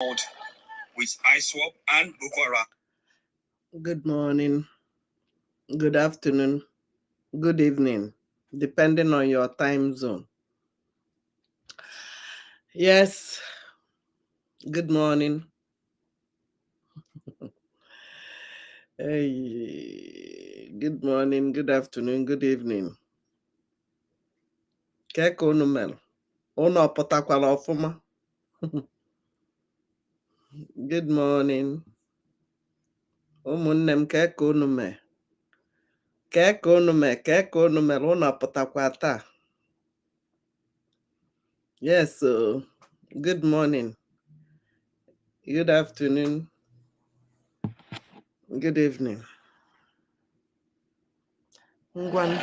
with ISWAP and Boko Haram. Good morning, good afternoon, good evening, depending on your time zone. Yes, good morning. Hey, good morning, good afternoon, good evening. Keko numel. Ono potakwala ofuma. Good morning. Umunnem keko nume. Keko numel. Ono potakwata. Yes, so good morning, good afternoon, good evening. Nigeria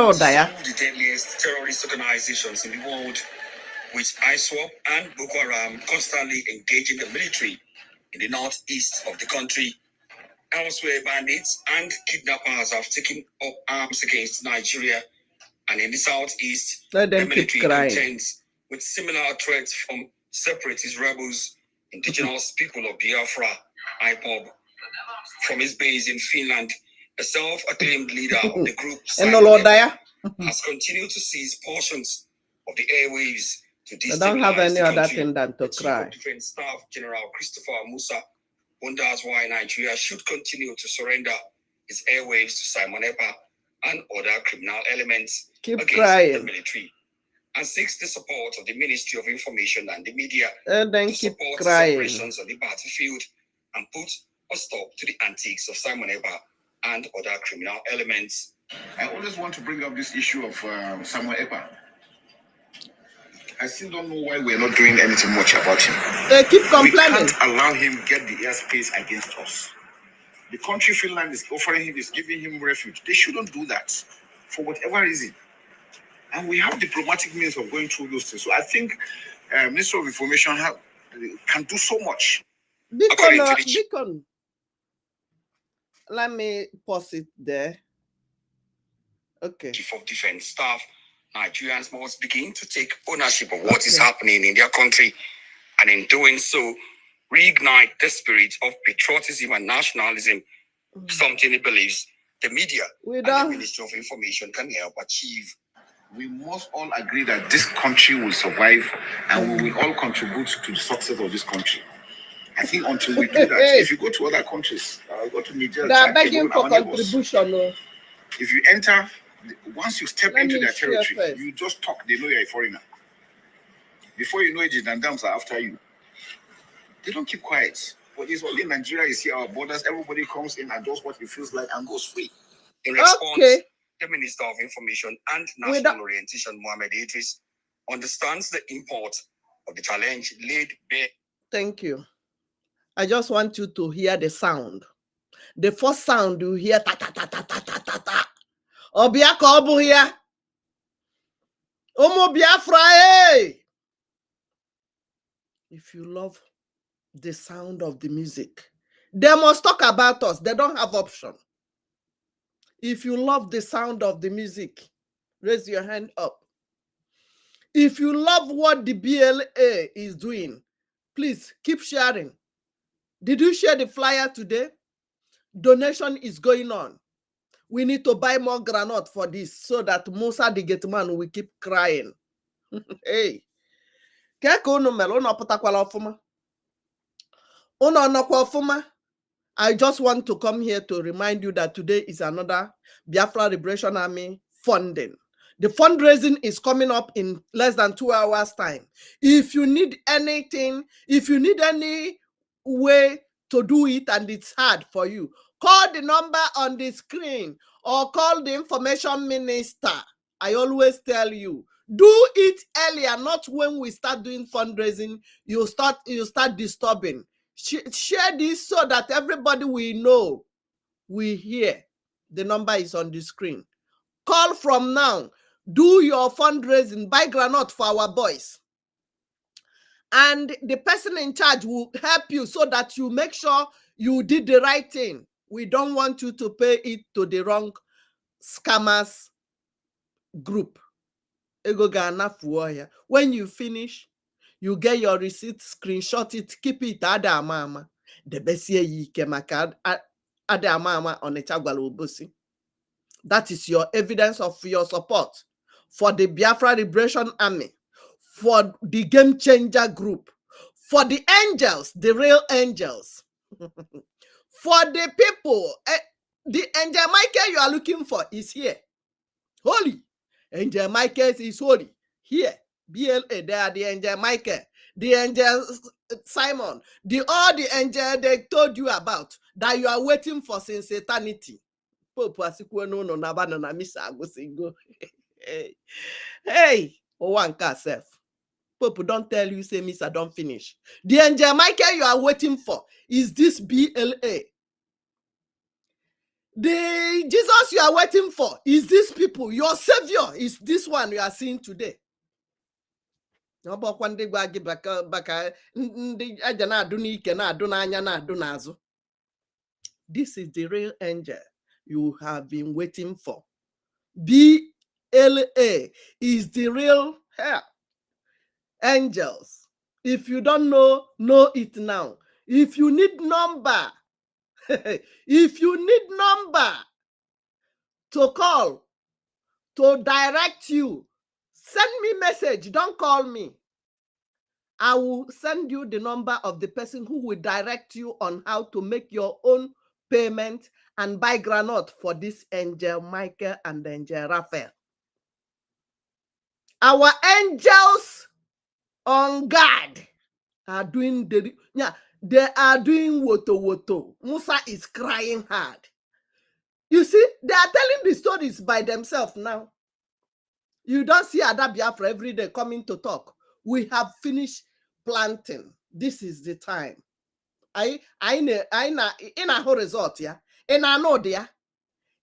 is the deadliest terrorist organizations in the world, with ISWAP and Boko Haram constantly engaging the military in the northeast of the country. Elsewhere, bandits and kidnappers have taken up arms against Nigeria, and in the southeast, the military contends with similar threats from separatist rebels, indigenous people of Biafra, IPOB. From his base in Finland, a self-acclaimed leader of the group has continued to seize portions of the airwaves to destabilize the country. The Chief of Defense Staff General Christopher Musa wonders why Nigeria should continue to surrender its airwaves to Simon Ekpa and other criminal elements against the military, and seeks the support of the Ministry of Information and the media to support its operations on the battlefield and put a stop to the antics of Simon Ekpa and other criminal elements. I always want to bring up this issue of Simon Ekpa. I still don't know why we're not doing anything much about him. They keep complaining. We can't allow him get the airspace against us. The country Finland is offering him, is giving him refuge. They shouldn't do that for whatever reason. And we have diplomatic means of going through those things. So I think Minister of Information can do so much. Beacon. Let me pause it there. Okay. Chief of Defense Staff, Nigerians must begin to take ownership of what is happening in their country, and in doing so, reignite the spirit of patriotism and nationalism, something he believes the media and the Ministry of Information can help achieve. We must all agree that this country will survive, and we will all contribute to the success of this country. I think until we do that, if you go to other countries, go to Nigeria, they are begging for contribution. If you enter, once you step into their territory, you just talk, they know you're a foreigner. Before you know it, the Dandams are after you. They don't keep quiet. But it's only Nigeria is here, our borders, everybody comes in and does what he feels like and goes free. In response, the Minister of Information and National Orientation, Mohammed Idris, understands the import of the challenge laid bare. Thank you. I just want you to hear the sound. The first sound you hear, ta ta ta ta ta ta ta ta. Obiaka obu here. Omo Biafra, hey! If you love the sound of the music, they must talk about us. They don't have option. If you love the sound of the music, raise your hand up. If you love what the BLA is doing, please keep sharing. Did you share the flyer today? Donation is going on. We need to buy more granite for this so that Musa the Gateman will keep crying. Hey. I just want to come here to remind you that today is another Biafra Liberation Army funding. The fundraising is coming up in less than 2 hours' time. If you need anything, if you need any way to do it and it's hard for you, call the number on the screen or call the information minister. I always tell you, do it earlier, not when we start doing fundraising. You start disturbing. Share this so that everybody will know, we hear. The number is on the screen. Call from now. Do your fundraising. Buy granite for our boys. And the person in charge will help you so that you make sure you did the right thing. We don't want you to pay it to the wrong scammers group. When you finish, You get your receipt, screenshot it, keep it. Ada mama. The best year you can make ada mama on a chagwalo obosi. That is your evidence of your support for the Biafra Liberation Army, for the Game Changer Group, for the angels, the real angels, for the people. The angel Michael you are looking for is here. Holy. Angel Michael is holy. Here. BLA, they are the angel Michael, the angel Simon, all the angel they told you about that you are waiting for since eternity. Pope no nabana na misa go. Hey, Owanka self. Pope don't tell you say Misa don't finish. The angel Michael you are waiting for is this BLA. The Jesus you are waiting for is these people. Your savior is this one you are seeing today. This is the real angel you have been waiting for. BLA is the real angels. If you don't know it now. If you need number, if you need number to call, to direct you, send me message. Don't call me. I will send you the number of the person who will direct you on how to make your own payment and buy granite for this angel Michael and angel Raphael. Our angels on guard are doing they are doing WOTOWOTO. Musa is crying hard. You see, they are telling the stories by themselves now. You don't see Ada Biafra every day coming to talk. We have finished planting. This is the time. I in a result ya. In a no dia.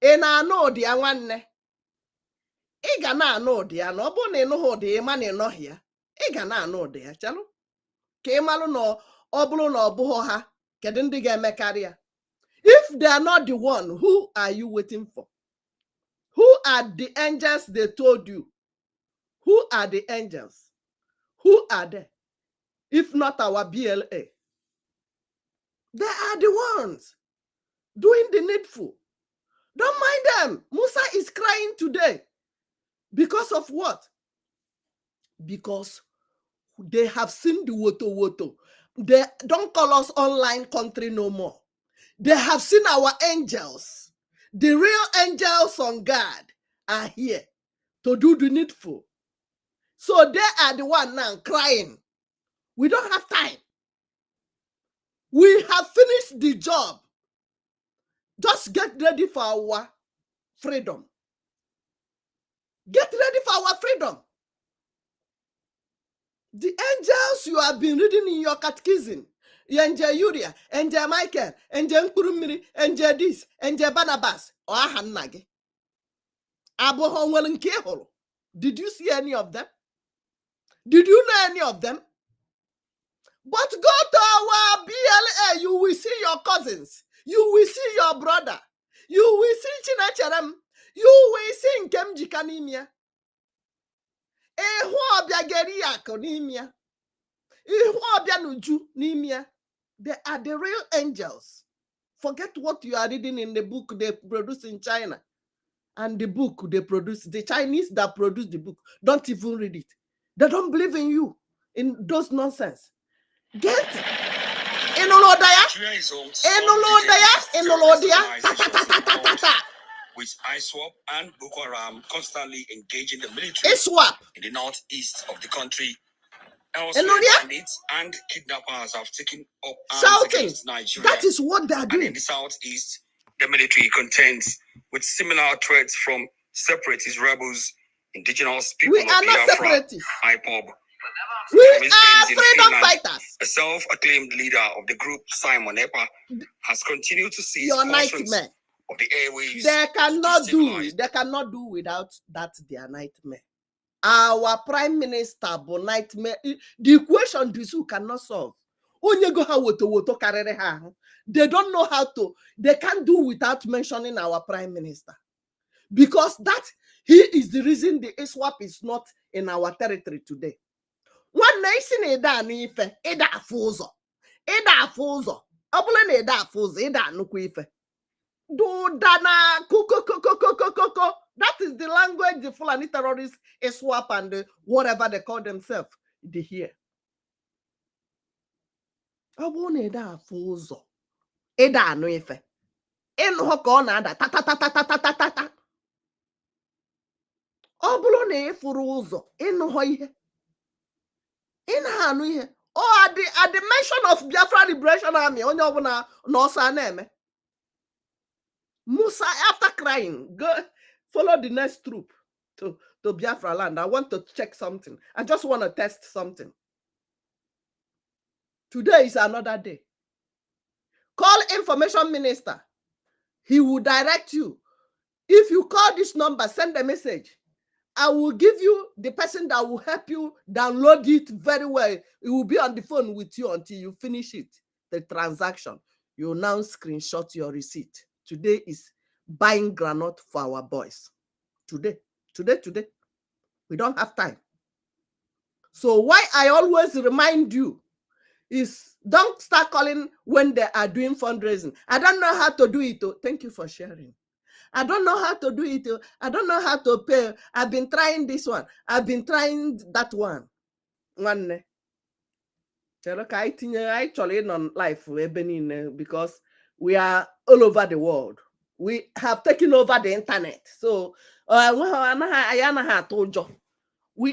In a no dia one. Igana no dia. No bone no ho dia man no here. Igana no dia. Chalo. Ke malu no obulu no obuho ha. Kedindi ga mekaria. If they are not the one, who are you waiting for? Who are the angels they told you? Who are the angels? Who are they? If not our BLA. They are the ones doing the needful. Don't mind them. Musa is crying today. Because of what? Because they have seen the WOTOWOTO. They don't call us online country no more. They have seen our angels. The real angels on guard are here to do the needful. So they are the one now crying. We don't have time. We have finished the job. Just get ready for our freedom. Get ready for our freedom. The angels you have been reading in your catechism, Angel Uriah, Angel Michael, Angel Nkurumiri, Angel this, Angel Barnabas, or Ahannage. Did you see any of them? Did you know any of them? But go to our BLA, you will see your cousins. You will see your brother. You will see Chinacharam. You will see Nkem Jikanimia. They are the real angels. Forget what you are reading in the book they produce in China. And the book they produce, the Chinese that produce the book, don't even read it. They don't believe in you, in those nonsense. Get with ISWAP and Boko Haram constantly engaging the military in the northeast of the country. Elsewhere, bandits and kidnappers have taken up arms against Nigeria. That is what they are doing. And in the southeast, the military contends with similar threats from separatist rebels, indigenous people of Biafra, IPOB. We are freedom fighters. A self-acclaimed leader of the group, Simon Epa, has continued to seize portions of the airwaves. They cannot do without that their nightmare. Our prime minister, but nightmare. The equation this cannot solve. They don't know how to. They can't do without mentioning our prime minister, because that he is the reason the ISWAP is not in our territory today. nwanne isi na ịda anụ ife ịda afụ ụzọ ọ bụrụ na ịda afụ ụzọ ịda anụkwa ife dudana kokokokokokoko. That is the language the Fulani terrorists ISWAP and whatever they call themselves they hear. Ọ bụrụ na ịda afụ ụzọ ịda anụ ife ịnụ ka ọ na-ada tatatatatata. Ọ bụrụ na ịfụrụ ụzọ ịnụhọ ihe ị na-anụ ihe at the mention of Biafra Liberation Army onye ọbụla n'ọsọ na-eme. Musa, after crying, go follow the next troop to Biafra land. I want to check something. I just want to test something. Today is another day. Call information minister. He will direct you. If you call this number, send a message. I will give you the person that will help you download it very well. It will be on the phone with you until you finish it, the transaction. You now screenshot your receipt. Today is buying granite for our boys. Today. We don't have time. So why I always remind you is don't start calling when they are doing fundraising. I don't know how to do it. Thank you for sharing. I don't know how to do it. I don't know how to pay. I've been trying this one. I've been trying that one. One. I actually on life because we are all over the world. We have taken over the internet. So we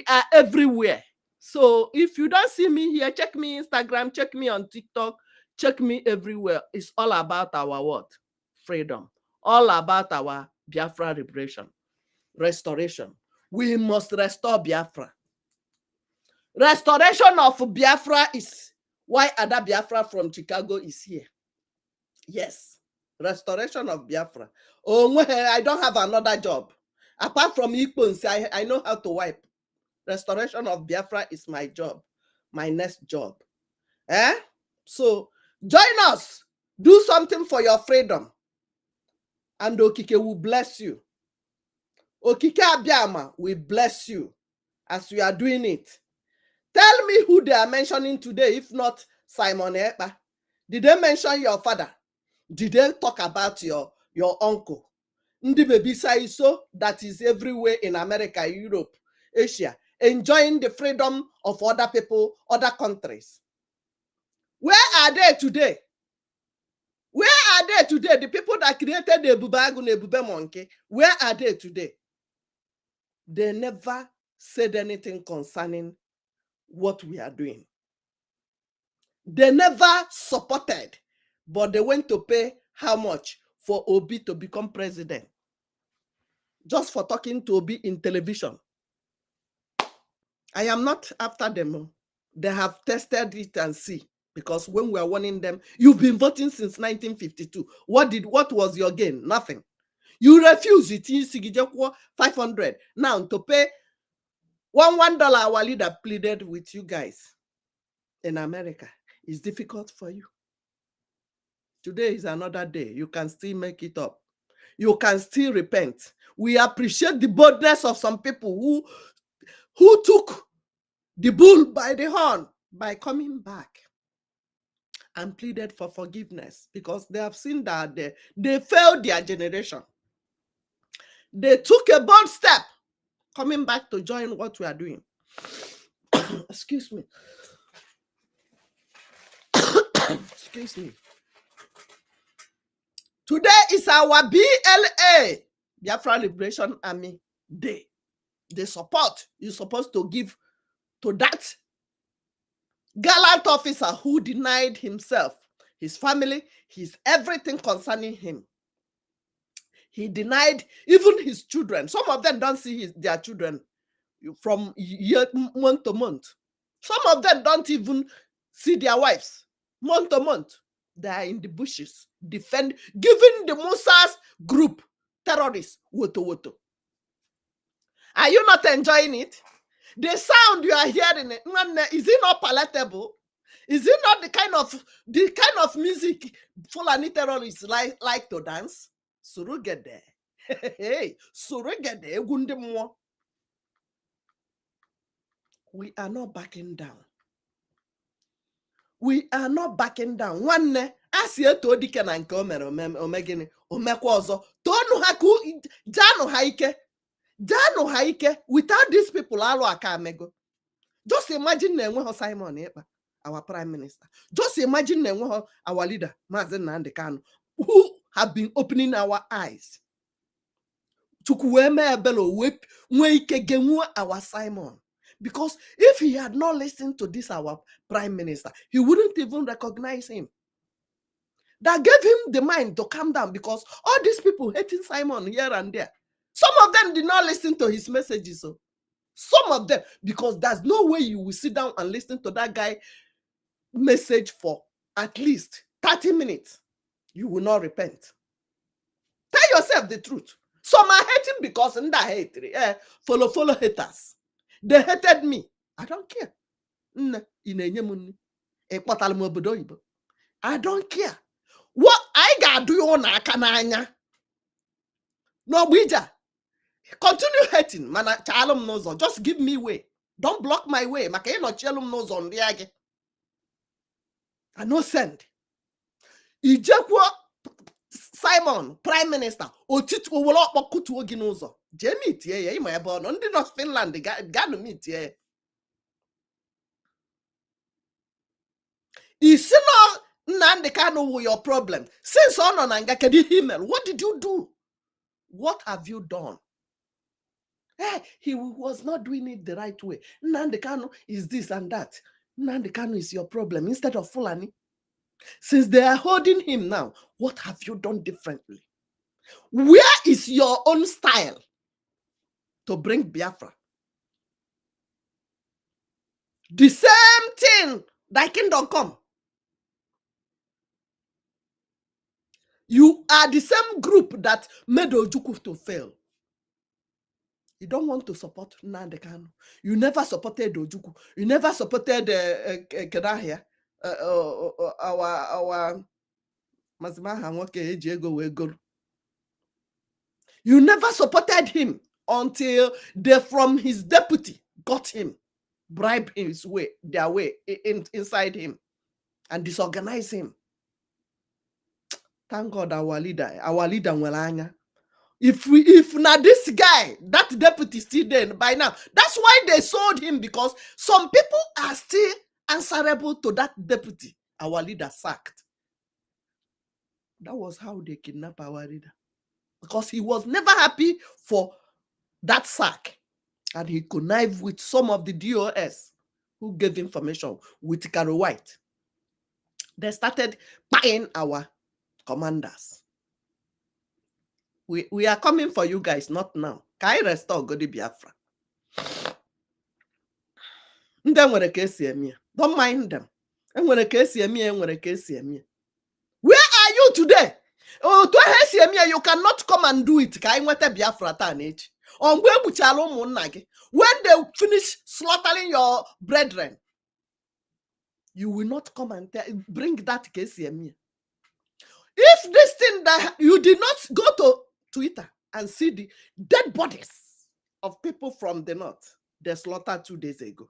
are everywhere. So if you don't see me here, check me Instagram, check me on TikTok, check me everywhere. It's all about our what? Freedom. All about our Biafra liberation, restoration. We must restore Biafra. Restoration of Biafra is why Ada Biafra from Chicago is here. Yes, restoration of Biafra. Oh, I don't have another job. Apart from Ikpons, I know how to wipe. Restoration of Biafra is my job, my next job. So join us. Do something for your freedom. And Okike will bless you. Okike Abiama will bless you as we are doing it. Tell me who they are mentioning today, if not Simon Ekpa. Did they mention your father? Did they talk about your uncle? Ndi baby Saiso that is everywhere in America, Europe, Asia, enjoying the freedom of other people, other countries. Where are they today? Where are they today? The people that created the Bubagu Nebube monkey, where are they today? They never said anything concerning what we are doing. They never supported, but they went to pay how much for Obi to become president? Just for talking to Obi in television. I am not after them. They have tested it and see. Because when we are warning them, you've been voting since 1952. What was your gain? Nothing. You refuse it. 500. Now to pay $1 our leader pleaded with you guys in America. It's difficult for you. Today is another day. You can still make it up. You can still repent. We appreciate the boldness of some people who took the bull by the horn by coming back and pleaded for forgiveness because they have seen that they failed their generation. They took a bold step coming back to join what we are doing. Excuse me. Excuse me. Today is our BLA, Biafra Liberation Army Day. The support you're supposed to give to that gallant officer who denied himself, his family, his everything concerning him. He denied even his children. Some of them don't see their children from month to month. Some of them don't even see their wives month to month. They are in the bushes, giving the Musa's group terrorists WOTOWOTO. Are you not enjoying it? The sound you are hearing, is it not palatable? Is it not the kind of music Fulani terrorists like to dance? Surugede. Hey, Surugede, Gundemwa. We are not backing down. We are not backing down. Nwanne, asi eto dike na nke o mere omegini omekwa ọzọ. Tonu ha ku janu ha ike. Janu ha ike. Without these people, alụ aka amego. Just imagine na enweghị Simon Ekpa, our prime minister. Just imagine na enweghị our leader, Mazi Nnamdi Kanu, who have been opening our eyes. Chukwueme Ebelo nwe ike genwu our Simon. Because if he had not listened to this, our prime minister, he wouldn't even recognize him. That gave him the mind to calm down, because all these people hating Simon here and there, some of them did not listen to his messages. So some of them, because there's no way you will sit down and listen to that guy message for at least 30 minutes. You will not repent. Tell yourself the truth. Some are hating because in that hate, follow haters. They hated me. I don't care. I don't care. What I gotta do on Akananya? No, Bija. Continue hating. Man, chalum nozo. Just give me way. Don't block my way. Makaye no chalum nozo on the age. I no send. Ijekwo Simon, Prime Minister, otitu wolo okutu ogi n'ụzọ. Je meet ye, ima ebe ono ndị North Finland ga no meet ye. Isi no Nnamdi Kanu your problem. Since ono na nga kedu email, what did you do? What have you done? Hey, he was not doing it the right way. Nnamdi Kanu is this and that. Nnamdi Kanu is your problem instead of Fulani. Since they are holding him now, what have you done differently? Where is your own style to bring Biafra? The same thing, thy kingdom come. You are the same group that made Ojukwu to fail. You don't want to support Nnamdi Kanu. You never supported Ojukwu. You never supported Kedahia. Our you never supported him until they from his deputy got him, bribe his way, their way inside him, and disorganize him. Thank God our leader Welanya. If now this guy, that deputy still there by now, that's why they sold him, because some people are still answerable to that deputy our leader sacked. That was how they kidnapped our leader, because he was never happy for that sack, and he connived with some of the DOS who gave information with Caro White. They started buying our commanders. We are coming for you guys, not now. Can I restore Godi Biafra? Don't mind them. Where are you today? Oh, you cannot come and do it. When they finish slaughtering your brethren, you will not come and bring that KCME. If this thing that you did not go to Twitter and see the dead bodies of people from the north they slaughtered 2 days ago,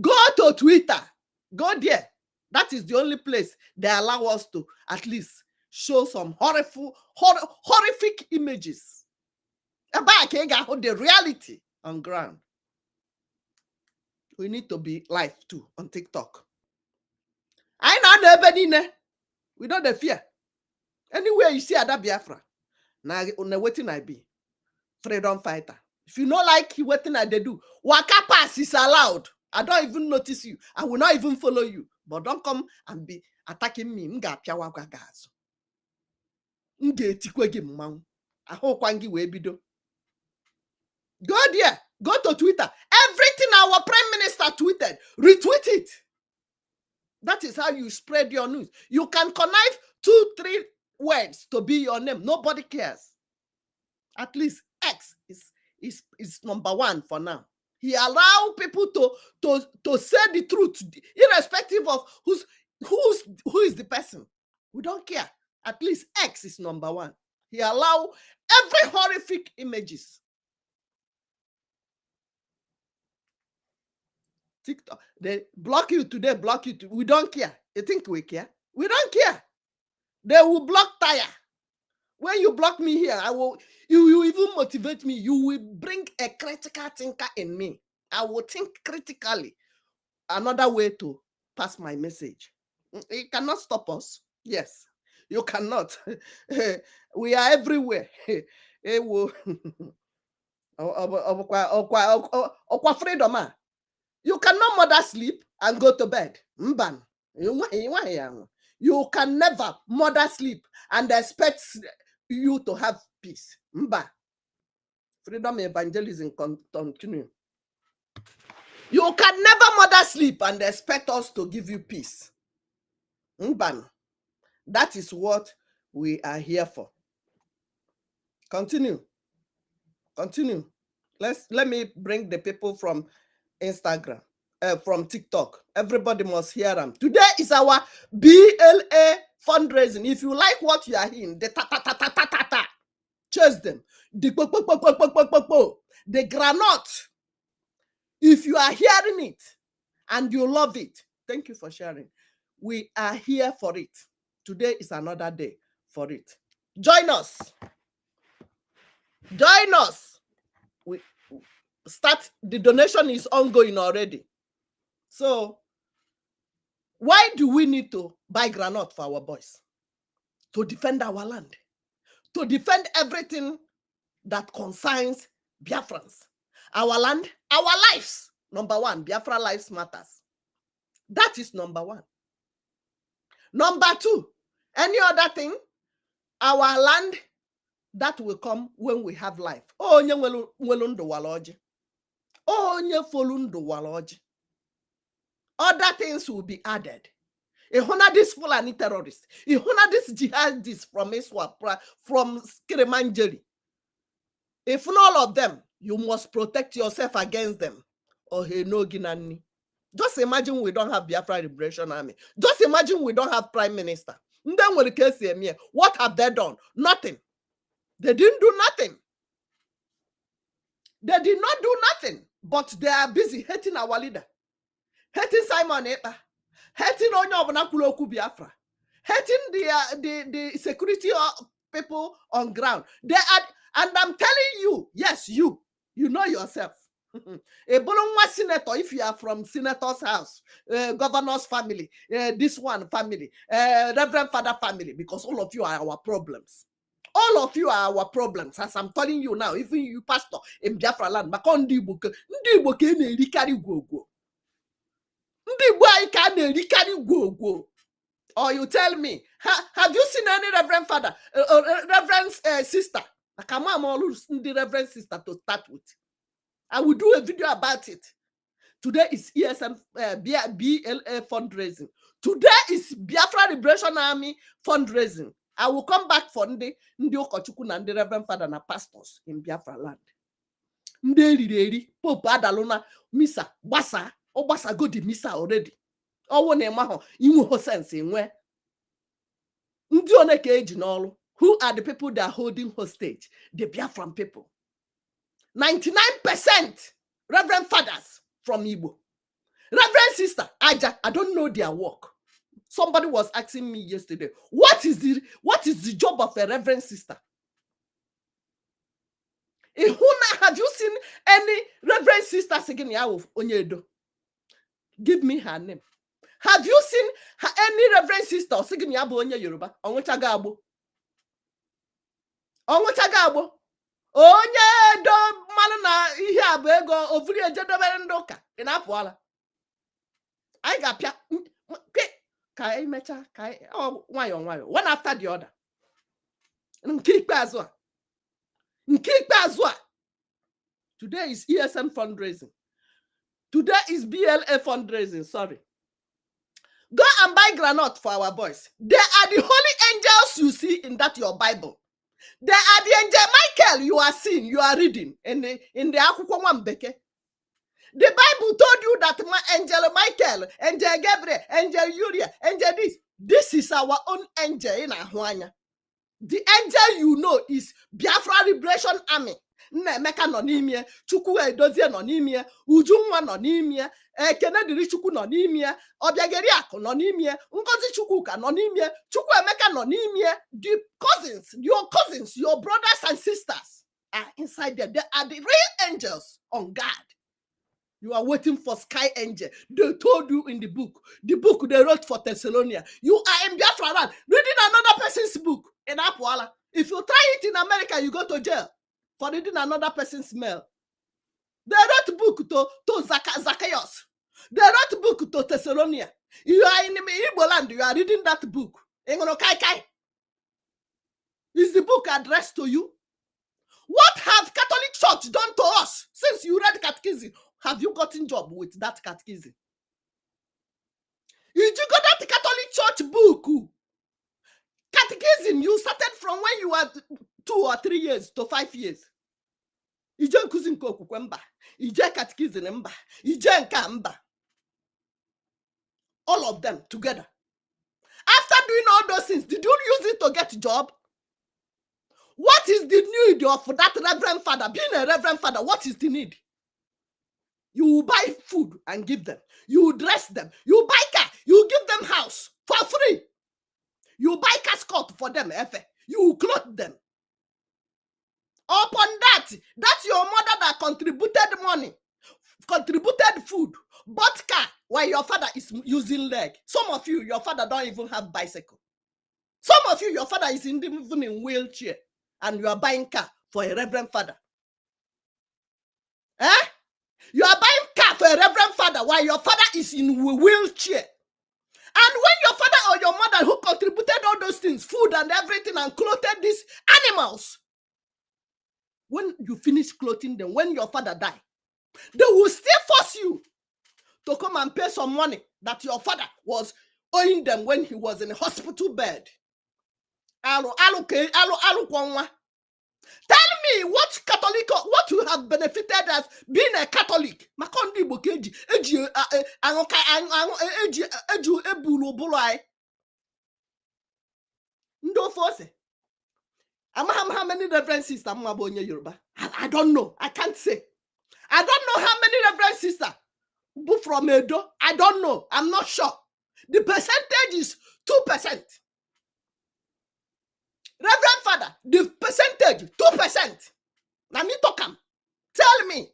go to Twitter. Go there. That is the only place they allow us to at least show some horrific images about the reality on ground. We need to be live too on TikTok. I know nobody. We don't have fear. Anywhere you see Ada Biafra, now waiting I be freedom fighter. If you don't like waiting I do, waka pass is allowed. I don't even notice you. I will not even follow you. But don't come and be attacking me. Go there. Go to Twitter. Everything our prime minister tweeted, retweet it. That is how you spread your news. You can connive 2-3 words to be your name. Nobody cares. At least X is number 1 for now. He allowed people to say the truth, irrespective of who is the person. We don't care. At least X is number 1. He allowed every horrific images. TikTok. They block you today, block you. We don't care. You think we care? We don't care. They will block tire. When you block me here, you will even motivate me. You will bring a critical thinker in me. I will think critically. Another way to pass my message. You cannot stop us. Yes, you cannot. We are everywhere. Freedom. You cannot mother sleep and go to bed. Mban. You can never mother sleep and expect you to have peace. Mba. Freedom evangelism continue. You can never mother sleep and expect us to give you peace. Mban. That is what we are here for. Continue. Continue. Let me bring the people from Instagram, from TikTok. Everybody must hear them. Today is our BLA fundraising. If you like what you are hearing, the ta-ta-ta-ta-ta-ta, chase them. The granite. If you are hearing it and you love it, thank you for sharing. We are here for it. Today is another day for it. Join us. Join us. We start. The donation is ongoing already. So why do we need to buy granite for our boys? To defend our land. To defend everything that concerns Biafrans. Our land, our lives. Number one, Biafra lives matters. That is number one. Number two, any other thing, our land, that will come when we have life. Oh, onye nwelu ndụ wala ọjị. Oh, onye folu ndụ wala ọjị. Other things will be added. Ihuna this Fulani terrorists. Ihuna this jihadists from Iswap, from Skirimanjeri. If not all of them, you must protect yourself against them. Oh, hey, no ginani. Just imagine we don't have Biafra Liberation Army. Just imagine we don't have Prime Minister. Then when the case here, what have they done? Nothing. They didn't do nothing. They did not do nothing. But they are busy hating our leader. Hating Simon Ekpa. Hating Onyobonakuloku Biafra. Hating the security people on ground. They are, and I'm telling you, yes, you know yourself. A Bolonwa senator, if you are from senator's house, governor's family, this one family, Reverend Father family, because all of you are our problems. All of you are our problems. As I'm telling you now, even you, pastor in Biafra land, or you tell me, have you seen any Reverend Father, Reverend sister? I come on, the Reverend sister to start with. I will do a video about it. Today is ESM BLA fundraising. Today is Biafra Liberation Army fundraising. I will come back for the Okochukwu and the Reverend Father and pastors in Biafra land. Nderi Pope Adalona Misa Basa Obasa go the Misa already. Oh, nemaho inwe sense inwe. Ndi oneke eji n'olu. Who are the people that are holding hostage? The Biafran people. 99% Reverend Fathers from Igbo. Reverend Sister Aja, I don't know their work. Somebody was asking me yesterday, what is the job of a Reverend Sister? Have you seen any Reverend Sister singing Yawo Onyedo? Give me her name. Have you seen any Reverend Sister singing Yabo Onye Yoruba? Onwechagabo. Onwechagabo. Onye do manu na ihe abego ovuri ejedobere ndoka inapụala. I got pia kai mecha kai nwayo one after the other. Nke ikpe azụ. Today is ESN fundraising. Today is BLA fundraising, sorry. Go and buy granite for our boys. They are the holy angels you see in that your Bible. They are the angel Michael you are seeing, you are reading in the Akwụkwọ Nwambeke. The Bible told you that angel Michael, angel Gabriel, angel Uriah, angel this. This is our own angel in Ahuanya. The angel you know is Biafra Liberation Army. Nnaemeka nọ n'ime, Chukwu Edozie nọ n'ime, Ujunwa nọ n'ime, Kenediri Chukwu nọ n'ime, Obiageriakụ nọ n'ime, Ngozi Chukwuka nọ n'ime, Chukwuemeka nọ n'ime. The cousins, your brothers and sisters are inside there. They are the real angels on guard. You are waiting for sky angel. They told you in the book they wrote for Thessalonia. You are in Biafra land, reading another person's book in Apwala. If you try it in America, you go to jail for reading another person's mail. They wrote book to Zacchaeus. They wrote book to Thessalonia. You are in Igbo land, you are reading that book. Is the book addressed to you? What have Catholic Church done to us since you read catechism? Have you gotten job with that catechism? Did you got that Catholic Church book? Catechism, you started from when you were 2 or 3 years to 5 years. Ije nkuzi nke okwukwe mba, ije catechism mba, ije nka mba. All of them together. After doing all those things, did you use it to get a job? What is the need of that reverend father? Being a reverend father, what is the need? You buy food and give them. You dress them. You buy car. You give them house for free. You buy cascot for them. You clothe them. Upon that, that's your mother that contributed money, contributed food, bought car, while your father is using leg. Some of you, your father don't even have bicycle. Some of you, your father is even in wheelchair, and you are buying car for a reverend father. You are buying car for a reverend father while your father is in a wheelchair. And when your father or your mother who contributed all those things, food and everything, and clothed these animals, when you finish clothing them, when your father die, they will still force you to come and pay some money that your father was owing them when he was in a hospital bed. Tell me what you have benefited as being a Catholic. How many reverend sisters? I don't know. I can't say. I don't know how many reverend sisters from Edo. I don't know. I'm not sure. The percentage is 2%. Reverend Father, the percentage 2%. Now me talk am. Tell me.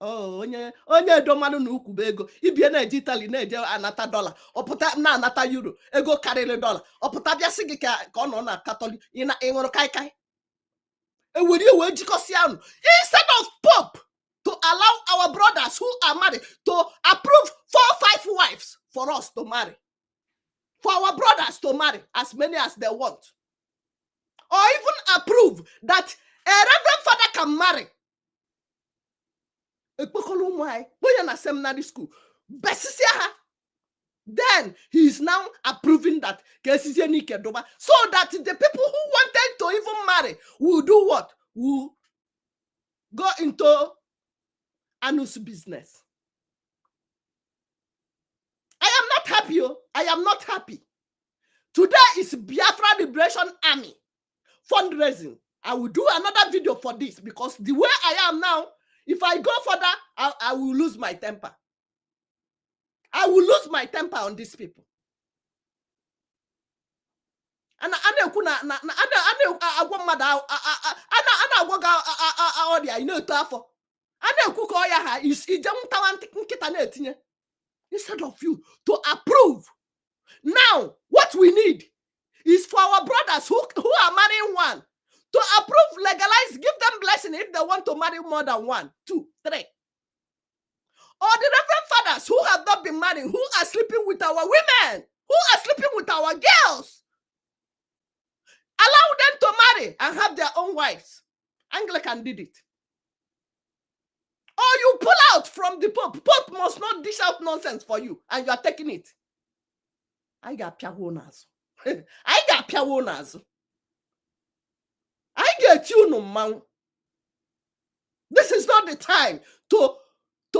Oh, onye Edo manu na ukwu ego. Ibie na Italy na eje anata dollar. Oputa na anata euro. Ego karịrị dollar. Oputa bịa sị gị ka ọ nọ na Catholic. Ị ṅụrụ kai. Instead of Pope to allow our brothers who are married to approve 4 or 5 wives for us to marry. For our brothers to marry as many as they want. Or even approve that a reverend father can marry. A seminary school. Then he is now approving that so that the people who wanted to even marry will do what? Will go into anus business. I am not happy. I am not happy. Today is Biafra Liberation Army fundraising. I will do another video for this because the way I am now, if I go further, I will lose my temper. I will lose my temper on these people. And instead of you to approve. Now, what we need is for our brothers who are marrying one to approve, legalize, give them blessing if they want to marry more than 1, 2, 3. Or the reverend fathers who have not been married, who are sleeping with our women, who are sleeping with our girls. Allow them to marry and have their own wives. Anglican did it. Or you pull out from the Pope. Pope must not dish out nonsense for you, and you are taking it. I got piawonas. I got piawonas. I get you no man. This is not the time to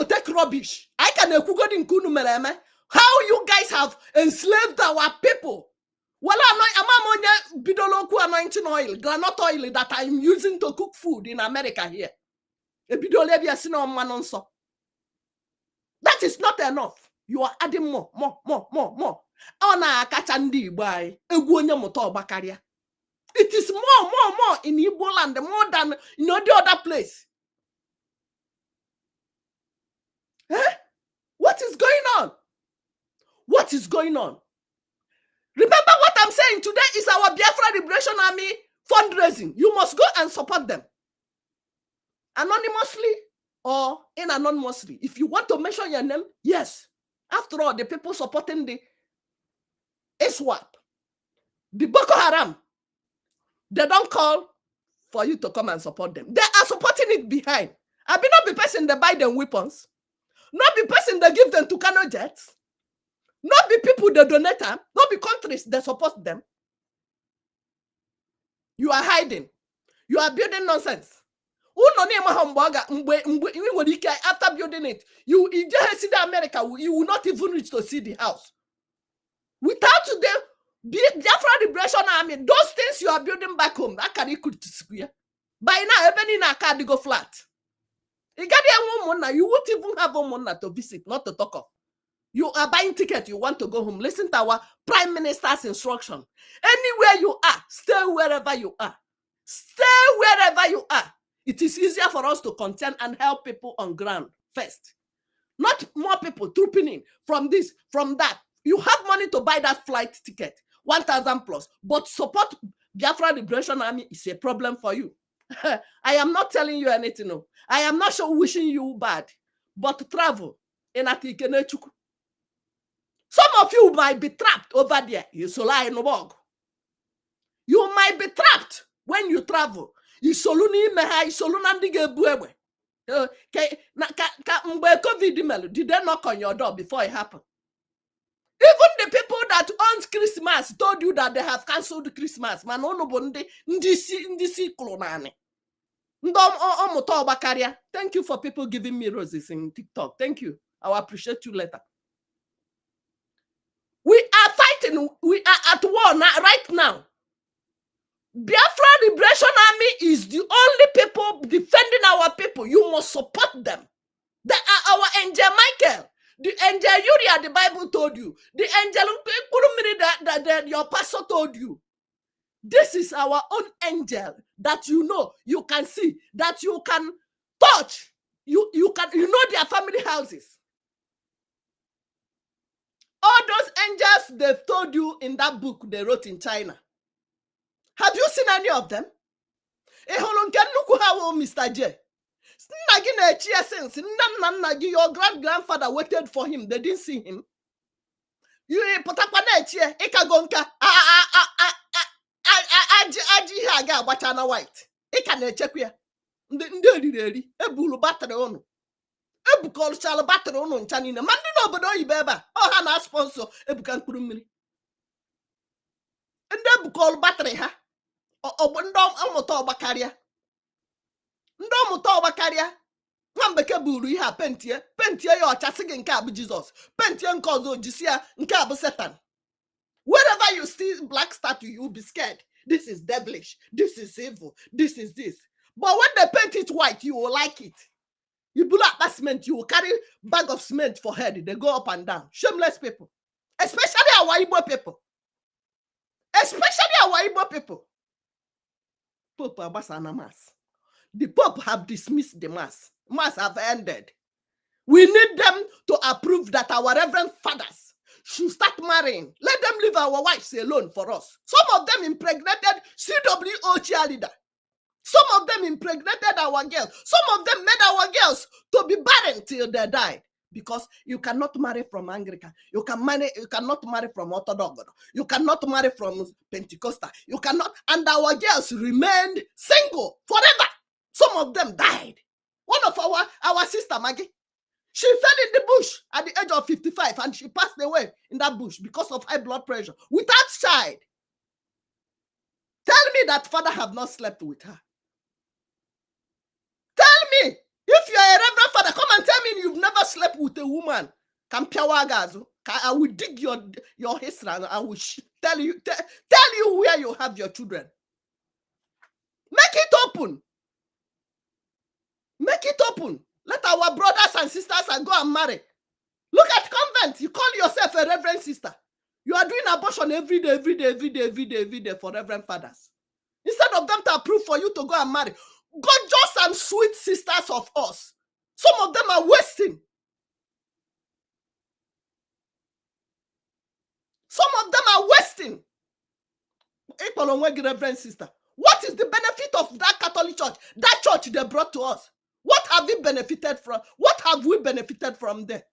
take rubbish. I can how you guys have enslaved our people Well, I'm bidoloku anointing oil, granite oil that I'm using to cook food in America here. That is not enough. You are adding more. It is more in Igbo land, more than the other place. What is going on? What is going on? Remember what I'm saying today is our Biafra Liberation Army fundraising. You must go and support them. Anonymously or anonymously. If you want to mention your name, yes. After all, the people supporting the ISWAP, the Boko Haram, they don't call for you to come and support them. They are supporting it behind. I be not the person that buy them weapons. Not the person that give them to Kano jets. Not be people that donate them. Not be countries that support them. You are hiding. You are building nonsense. After building it, you just see the America, you will not even reach to see the house. Without the Biafra Liberation Army, those things you are building back home, that can equal to square. By now, even in a car, they go flat. You won't even have a month to visit, not to talk of. You are buying ticket, you want to go home. Listen to our Prime Minister's instruction. Anywhere you are, stay wherever you are. Stay wherever you are. It is easier for us to contend and help people on ground first. Not more people trooping in from this, from that. You have money to buy that flight ticket, 1,000 plus, but support Biafra Liberation Army is a problem for you. I am not telling you anything. No. I am not sure wishing you bad, but travel in Atikenechukwu. Some of you might be trapped over there. You might be trapped when you travel. Did they knock on your door before it happened? Even the people that owns Christmas told you that they have cancelled Christmas. Thank you for people giving me roses in TikTok. Thank you. I will appreciate you later. We are fighting. We are at war right now. Biafra Liberation Army is the only people defending our people. You must support them. They are our angel Michael. The angel Uriah, the Bible told you. The angel that your pastor told you. This is our own angel that you know, you can see, that you can touch. You know their family houses. All those angels they've told you in that book they wrote in China. Have you seen any of them? Mr. J. Your great-grandfather waited for him. They didn't see him. You white. Ebukọlụchala batrị ụnụ ncha niile ma ndị n'obodo oyibo ebe a ha na-sponsọ ebuka mkpụrụ mmiri ndị ebukọlụ batrị ha ndị ọmụta ọgbakarịa nwa mbeke buru ihe a pentie ya ọcha sị gị nke a bụ Jizọs pentie nke ọzọ ojisi ya nke a bụ Satan. Wherever you see black statue you be scared. This is devilish, this is evil, this is this. But when they paint it white you will like it. You pull up that cement, you will carry bag of cement for head. They go up and down. Shameless people. Especially our Igbo people. Pope Abasana Mass. The Pope have dismissed the Mass. Mass have ended. We need them to approve that our Reverend Fathers should start marrying. Let them leave our wives alone for us. Some of them impregnated CWO cheerleader. Some of them impregnated our girls. Some of them made our girls to be barren till they died. Because you cannot marry from Anglican. You cannot marry from Orthodox. You cannot marry from Pentecostal. You cannot. And our girls remained single forever. Some of them died. One of our sister, Maggie, she fell in the bush at the age of 55 and she passed away in that bush because of high blood pressure without child. Tell me that father have not slept with her. Tell me, if you are a reverend father, come and tell me you've never slept with a woman. I will dig your history and I will tell you where you have your children. Make it open. Make it open. Let our brothers and sisters go and marry. Look at convent. You call yourself a reverend sister. You are doing abortion every day for reverend fathers. Instead of them to approve for you to go and marry gorgeous and sweet sisters of us, some of them are wasting. Some of them are wasting. Reverend sister, what is the benefit of that Catholic church? That church they brought to us. What have we benefited from? What have we benefited from there?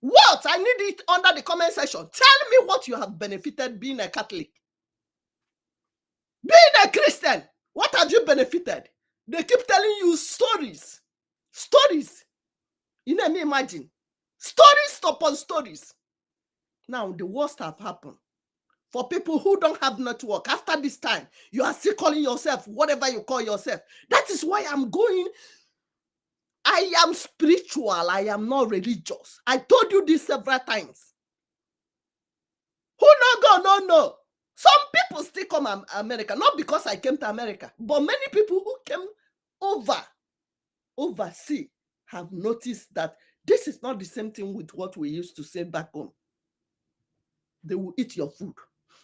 What? I need it under the comment section. Tell me what you have benefited being a Catholic. Being a Christian, what have you benefited? They keep telling you stories. Stories. You let me imagine. Stories upon stories. Now, the worst have happened. For people who don't have network, after this time, you are still calling yourself whatever you call yourself. That is why I'm going. I am spiritual. I am not religious. I told you this several times. Who no go, no. Some people still come America, not because I came to America, but many people who came overseas have noticed that this is not the same thing with what we used to say back home. They will eat your food.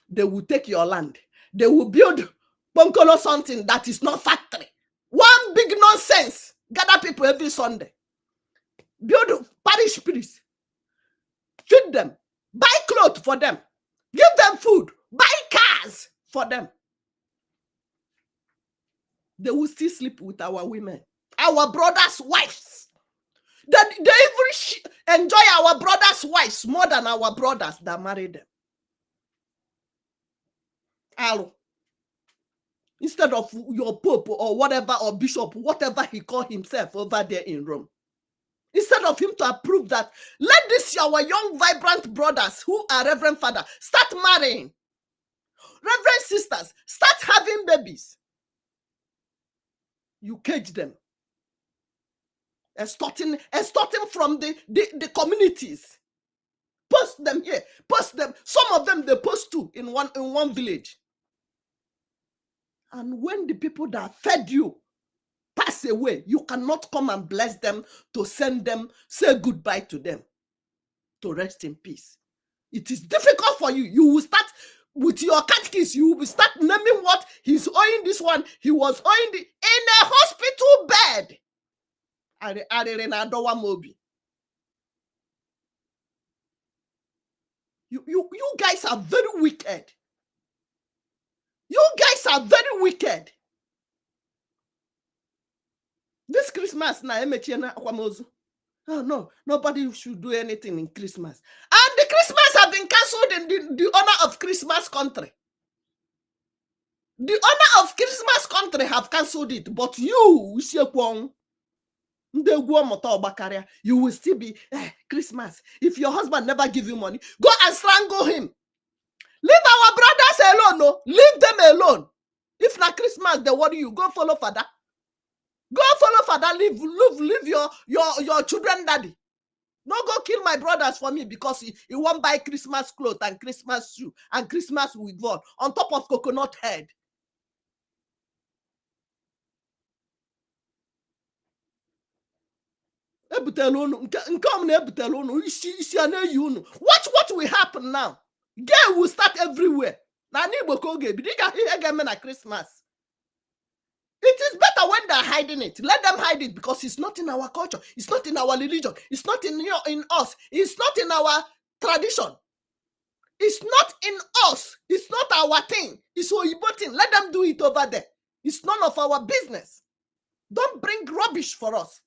They will take your land. They will build bungalow something that is not factory. One big nonsense. Gather people every Sunday. Build parish priests. Feed them. Buy clothes for them. Give them food. Buy cars for them. They will still sleep with our women. Our brothers' wives. They even enjoy our brothers' wives more than our brothers that married them. Instead of your pope or whatever, or bishop, whatever he called himself over there in Rome. Instead of him to approve that, let this our young, vibrant brothers who are Reverend Father start marrying. Reverend sisters, start having babies. You cage them. Extorting from the communities. Post them here. Post them. Some of them, they post too in one village. And when the people that fed you pass away, you cannot come and bless them, to send them, say goodbye to them, to rest in peace. It is difficult for you. You will start with your catechist. You will start naming what he's owing this one. He was owing in a hospital bed. You guys are very wicked. You guys are very wicked. This Christmas now, oh no, nobody should do anything in Christmas. And the Christmas have been cancelled in the honor of Christmas country. The honor of Christmas country have cancelled it, but you will still be Christmas. If your husband never give you money, go and strangle him. Leave our brothers alone. No, leave them alone. If not Christmas, they worry you. Go follow father. Go follow father. Leave your children daddy. No, go kill my brothers for me because he won't buy Christmas clothes and Christmas shoe and Christmas wig on top of coconut head. Watch what will happen now. Gay will start everywhere. Christmas. It is better when they're hiding it. Let them hide it because it's not in our culture. It's not in our religion. It's not in us. It's not in our tradition. It's not in us. It's not our thing. It's Oyibo thing. Let them do it over there. It's none of our business. Don't bring rubbish for us.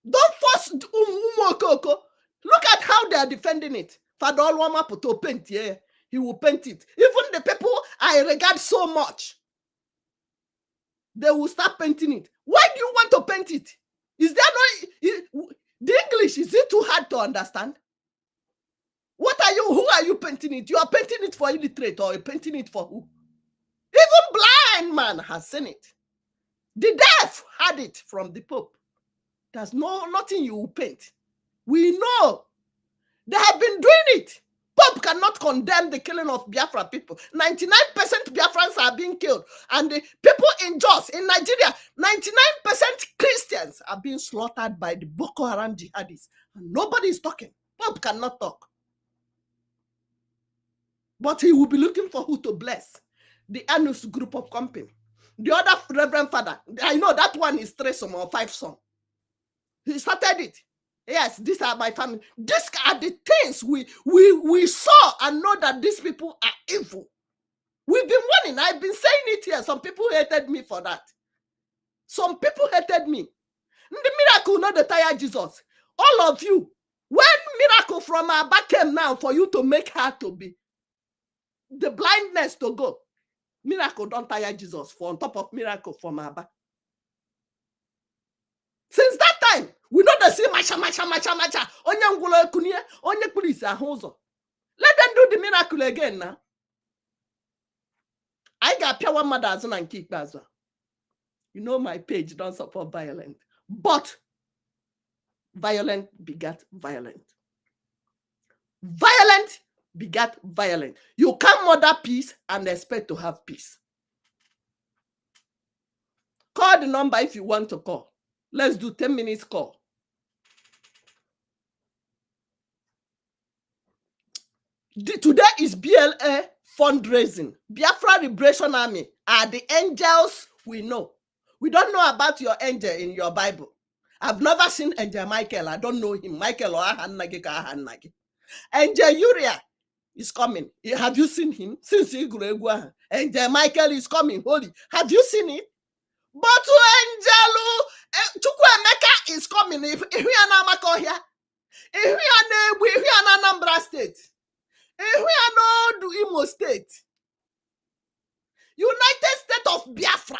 Don't force Umokoko. Look at how they are defending it. Father Olwama Poto paint, yeah. He will paint it. Even the people I regard so much, they will start painting it. Why do you want to paint it? Is there no... The English, is it too hard to understand? What are you... Who are you painting it? You are painting it for illiterate, or painting it for who? Even blind man has seen it. The deaf had it from the Pope. There's nothing you will paint. We know cannot condemn the killing of Biafra people. 99% Biafrans are being killed. And the people in Jos, in Nigeria, 99% Christians are being slaughtered by the Boko Haram jihadis. And nobody is talking. Pope cannot talk. But he will be looking for who to bless. The Anus group of company. The other Reverend Father, I know that one is 3 some or 5 some. He started it. Yes, these are my family. These are the things we saw and know that these people are evil. We've been warning. I've been saying it here. Some people hated me for that. Some people hated me. The miracle, not the tire Jesus. All of you. When miracle from Abba came now for you to make her to be, the blindness to go. Miracle don't tire Jesus for on top of miracle from Abba. Since that time, we know they say macha. Onye ngwolo ekunie, onye kpurisi ahụ ụzọ. Let them do the miracle again now. I got pure one mother and kick baza. You know my page don't support violence, but violent begat violent. Violent begat violent. You can't murder peace and expect to have peace. Call the number if you want to call. Let's do 10 minutes call. Today is BLA fundraising. Biafra Liberation Army are the angels we know. We don't know about your angel in your Bible. I've never seen Angel Michael. I don't know him. Michael or Ahannagi ka Ahannagi. Angel Uriah is coming. Have you seen him? Since Angel Michael is coming. Holy. Have you seen it? But Angelo Chukwuemeka is coming. If we are not here, if we are not Anambra State, if we are not Imo State, United States of Biafra,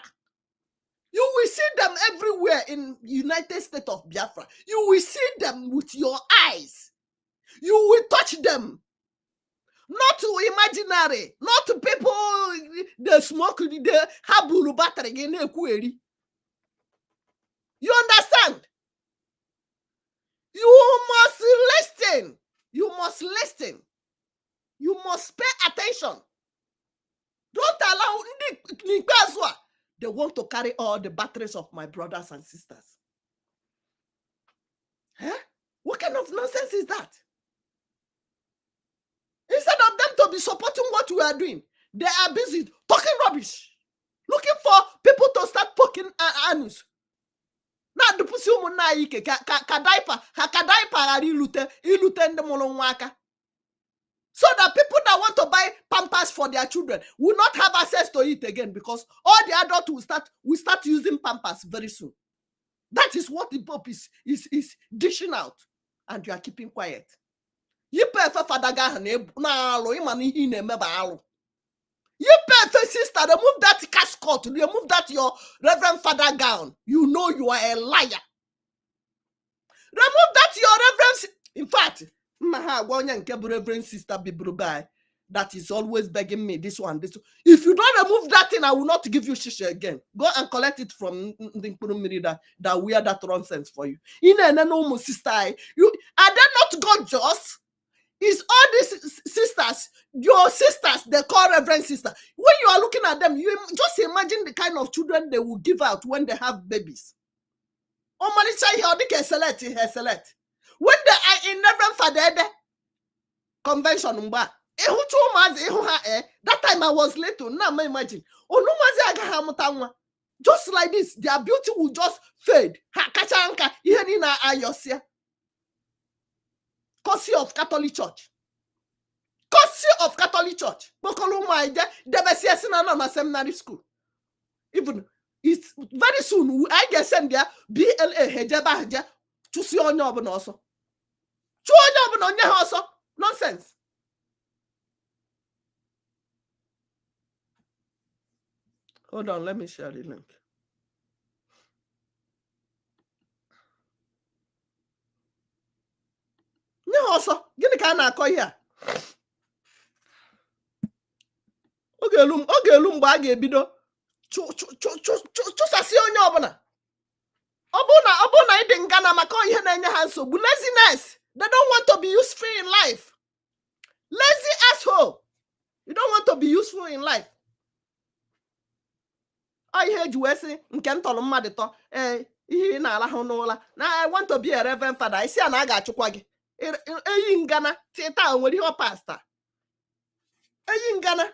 you will see them everywhere in United States of Biafra. You will see them with your eyes. You will touch them. Not imaginary, not people they smoke the habulu battery. You understand? You must listen. You must listen. You must pay attention. Don't allow they want to carry all the batteries of my brothers and sisters. Huh? What kind of nonsense is that? Instead of them to be supporting what we are doing, they are busy talking rubbish, looking for people to start poking anus. Now the pussy na ike kadaipa ilute ndemolonwaka. So that people that want to buy Pampers for their children will not have access to it again because all the adults will start using Pampers very soon. That is what the Pope is dishing out, and you are keeping quiet. You pay for fadaga you pay for sister, remove that cascot, remove that your Reverend Father gown. You know you are a liar. Remove that your Reverend. In fact, Reverend Sister Bibrubai that is always begging me this one. If you don't remove that thing, I will not give you shisha again. Go and collect it from the that wear that nonsense for you. Sister, you are they not gorgeous? Is all these sisters, your sisters, they call Reverend Sister. When you are looking at them, you just imagine the kind of children they will give out when they have babies. Oh, Manisha, select. When they are in Reverend Father convention, that time I was little. Now I imagine. Just like this, their beauty will just fade. Courtesy of Catholic Church. Courtesy of Catholic Church. Seminary school. Even it's very soon. I get send there BLA hejeba to see on your also. Also nonsense. Hold on, let me share the link. Also, gini ka na-akọ ihe. Oge elu mgbe a ga-ebido chụsasị onye ọbụla. Ọbụna ịdị nga na maka ihe na-enye ha nsogbu. Laziness. They don't want to be useful in life. Lazy asshole. You don't want to be useful in life. I heard you say, "Nkentolo mmadụ tọ, ihe na ala n'ụla." Now I want to be a reverend father. I see an aga chukwa gị. Eyi ngana tita nwere ihe pastor. Eyi ngana.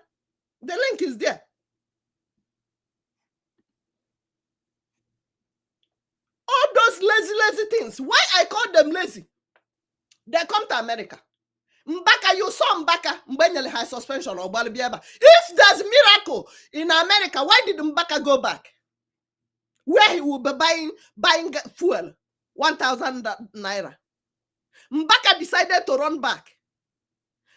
The link is there. All those lazy things. Why I call them lazy? They come to America. Mbaka, you saw Mbaka, Mbenyele has suspension or Balibiaba. If there's miracle in America, why did Mbaka go back? Where he will be buying fuel, 1,000 naira. Mbaka decided to run back.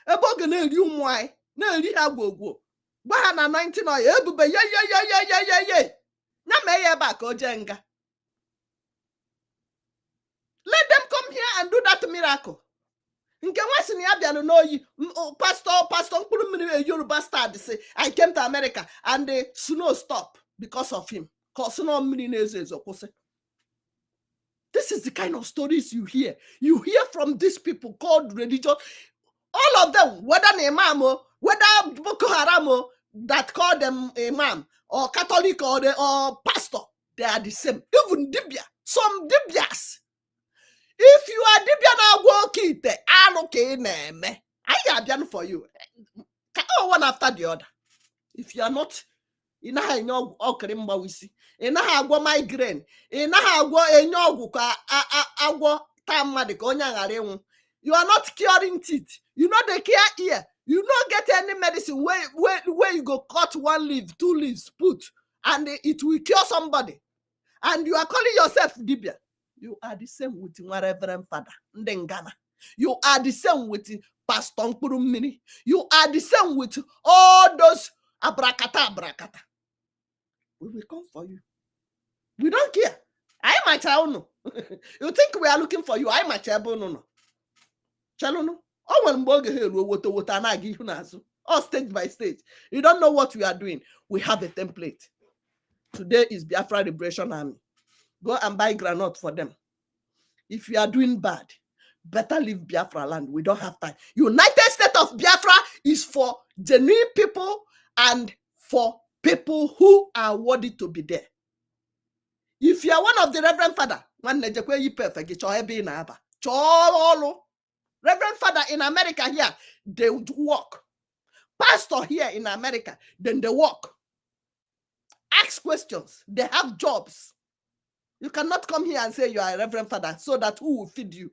Eboge na-eri ụmụanyị, na-eri ha gwogwo. Gba ha na 19 oya, ebube ye. Na mee ya back ojenga. Let them come here and do that miracle. Nke nwasị ya bịanụ n'oyi, pastor mkpụrụ mmiri Yoruba star say, I came to America and the snow stopped because of him. Cause no mmiri na-ezo ezo kwụsị. This is the kind of stories you hear. You hear from these people called religious. All of them, whether an imam or whether Boko Haram that call them imam or Catholic or pastor, they are the same. Even Dibia, some Dibias. If you are Dibia now walk it, I okay name. I have done for you. One after the other. If you are not, you know how you okrimba wisi. You know how go migraine. You know how go enyogu ka agwo tamma de konya ngare. You are not curing teeth. You know the care ear. You not get any medicine where you go cut 1 leaf, 2 leaves, put, and it will cure somebody. And you are calling yourself Dibia. You are the same with Reverend Father Ndengana. You are the same with Pastor Mkpurumini. You are the same with all those abrakata. We will come for you. We don't care. I might know. You think we are looking for you? I might no. Chalono. Oh, when Boge here, WOTOWOTO all stage by stage. You don't know what we are doing. We have a template. Today is Biafra Liberation Army. Go and buy granite for them. If you are doing bad, better leave Biafra land. We don't have time. United States of Biafra is for genuine people and for people who are worthy to be there. If you are one of the Reverend Father, Reverend Father in America here, they work. Pastor here in America, then they work. Ask questions. They have jobs. You cannot come here and say you are a Reverend Father so that who will feed you?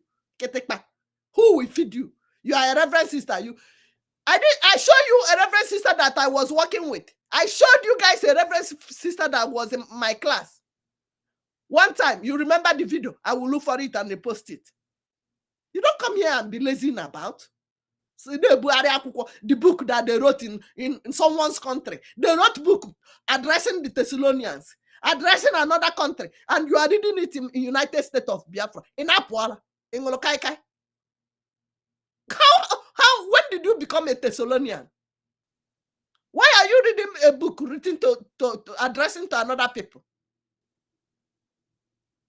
Who will feed you? You are a Reverend Sister. I showed you a Reverend Sister that I was working with. I showed you guys a Reverend Sister that was in my class. One time, you remember the video. I will look for it and repost it. You don't come here and be lazy about. So the book that they wrote in someone's country. They wrote book addressing the Thessalonians, addressing another country, and you are reading it in United States of Biafra, in Apuala, in Olokaikai. How, when did you become a Thessalonian? Why are you reading a book written to addressing to another people?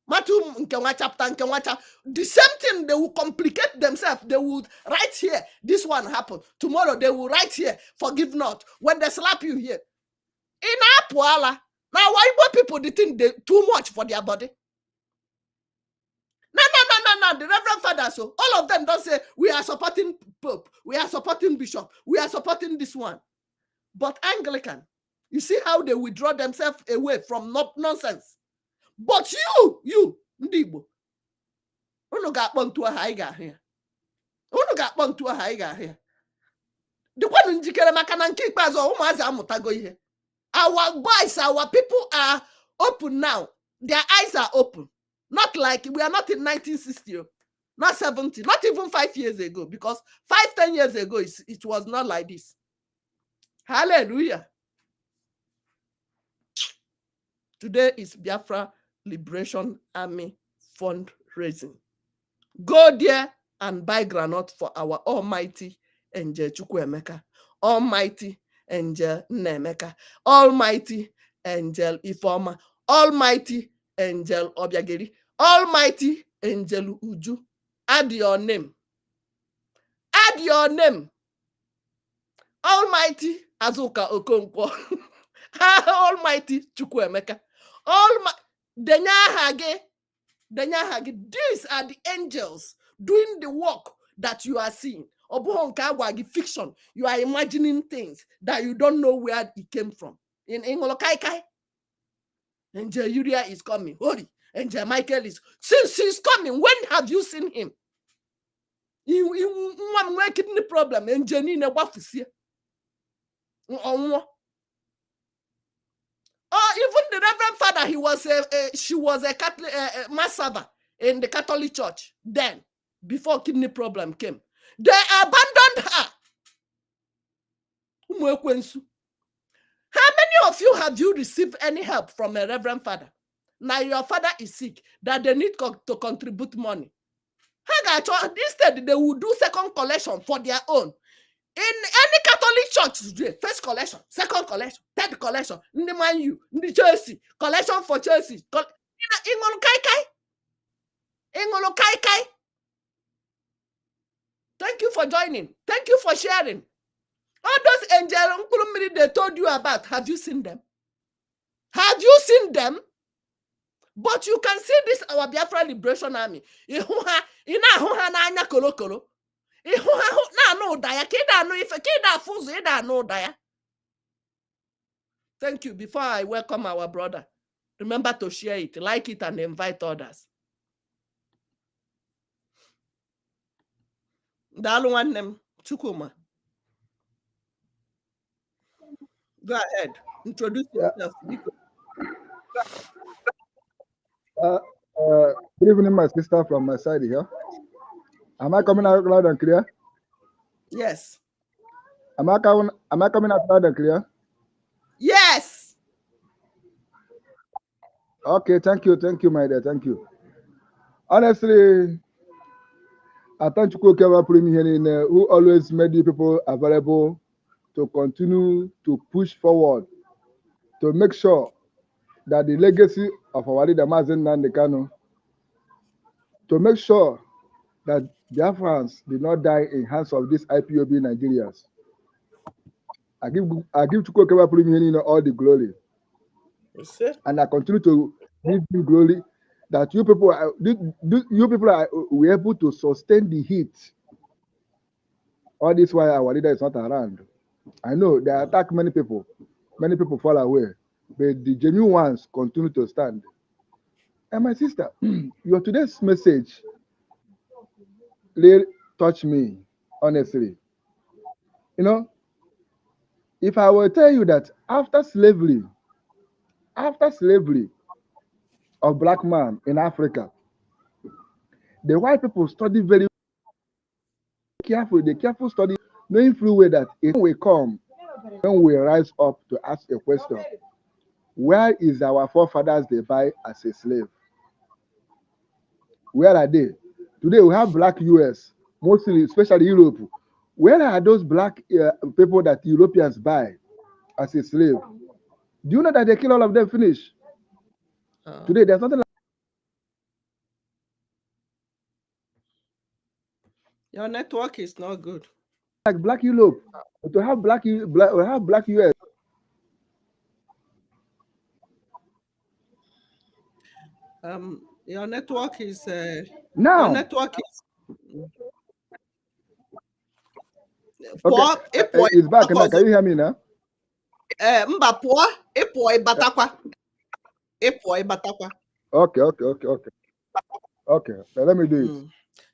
Chapter, the same thing, they will complicate themselves. They will write here, this one happened. Tomorrow they will write here, forgive not. When they slap you here. In Apuala. Now, why people they think they too much for their body? No. The Reverend Father, so all of them don't say we are supporting Pope, we are supporting Bishop, we are supporting this one. But Anglican, you see how they withdraw themselves away from nonsense. But you, Ndibo, unu ga-akpọ ntu aha anyị ga-ahụ. Unu ga-akpọ ntu aha anyị ga-ahụ. Dịkwanụ njikere maka na nke ikpeazụ ụmụazị amụtago ihe. Our boys, our people are open now. Their eyes are open. Not like we are not in 1960, not 70, not even 5 years ago, because 5-10 years ago it was not like this. Hallelujah. Today is Biafra Liberation Army fundraising. Go there and buy granite for our almighty Angel Chukwuemeka, almighty Angel Nemeka, almighty Angel Ifoma, almighty Angel Obiageri, almighty Angel Uju. Add your name. Add your name. Almighty Azuka Okonkwo, Almighty Chukwuemeka, Denyahage. These are the angels doing the work that you are seeing. Fiction. You are imagining things that you don't know where it came from. In Ingolokaikai, Angel Uriah is coming. Holy Angel Michael is. Since he's coming, when have you seen him? You making the problem. Angel Nina Wafusia. Oh, even the Reverend Father, she was a Catholic mass server in the Catholic Church then, before kidney problem came. They abandoned her. How many of you have you received any help from a Reverend Father? Now your father is sick, that they need to contribute money. Instead, they will do second collection for their own. In any Catholic church today, first collection, second collection, third collection, in the Man U, in the Chelsea, collection for Chelsea. Thank you for joining. Thank you for sharing. All those angels they told you about, have you seen them? Have you seen them? But you can see this, our Biafra Liberation Army. Thank you. Before I welcome our brother, remember to share it, like it, and invite others. Chukuma. Go ahead. Introduce yourself. Good evening, my sister from my side here. Am I coming out loud and clear? Yes. Am I coming out loud and clear? Yes. Okay, thank you, my dear, thank you. Honestly, I thank you, who always made you people available to continue to push forward, to make sure that the legacy of our leader Mazen Nandekano, to make sure that Biafrans did not die in hands of these IPOB Nigerians. I give Chukwuemeka all the glory. And I continue to give you glory that you people were able to sustain the heat. All this while our leader is not around. I know they attack many people fall away, but the genuine ones continue to stand. And my sister, your today's message really touched me, honestly. You know, if I will tell you that after slavery of black man in Africa, the white people study very careful. They careful study, knowing full way that it will come when we rise up to ask a question: where is our forefathers they buy as a slave? Where are they? Today we have black US, mostly, especially Europe. Where are those black people that Europeans buy as a slave? Do you know that they kill all of them finish? Today there's nothing like your network is not good. Like black Europe. To have black US. Your network is Now your network is okay. It's back now. Can you hear me now? Okay. Let me do it.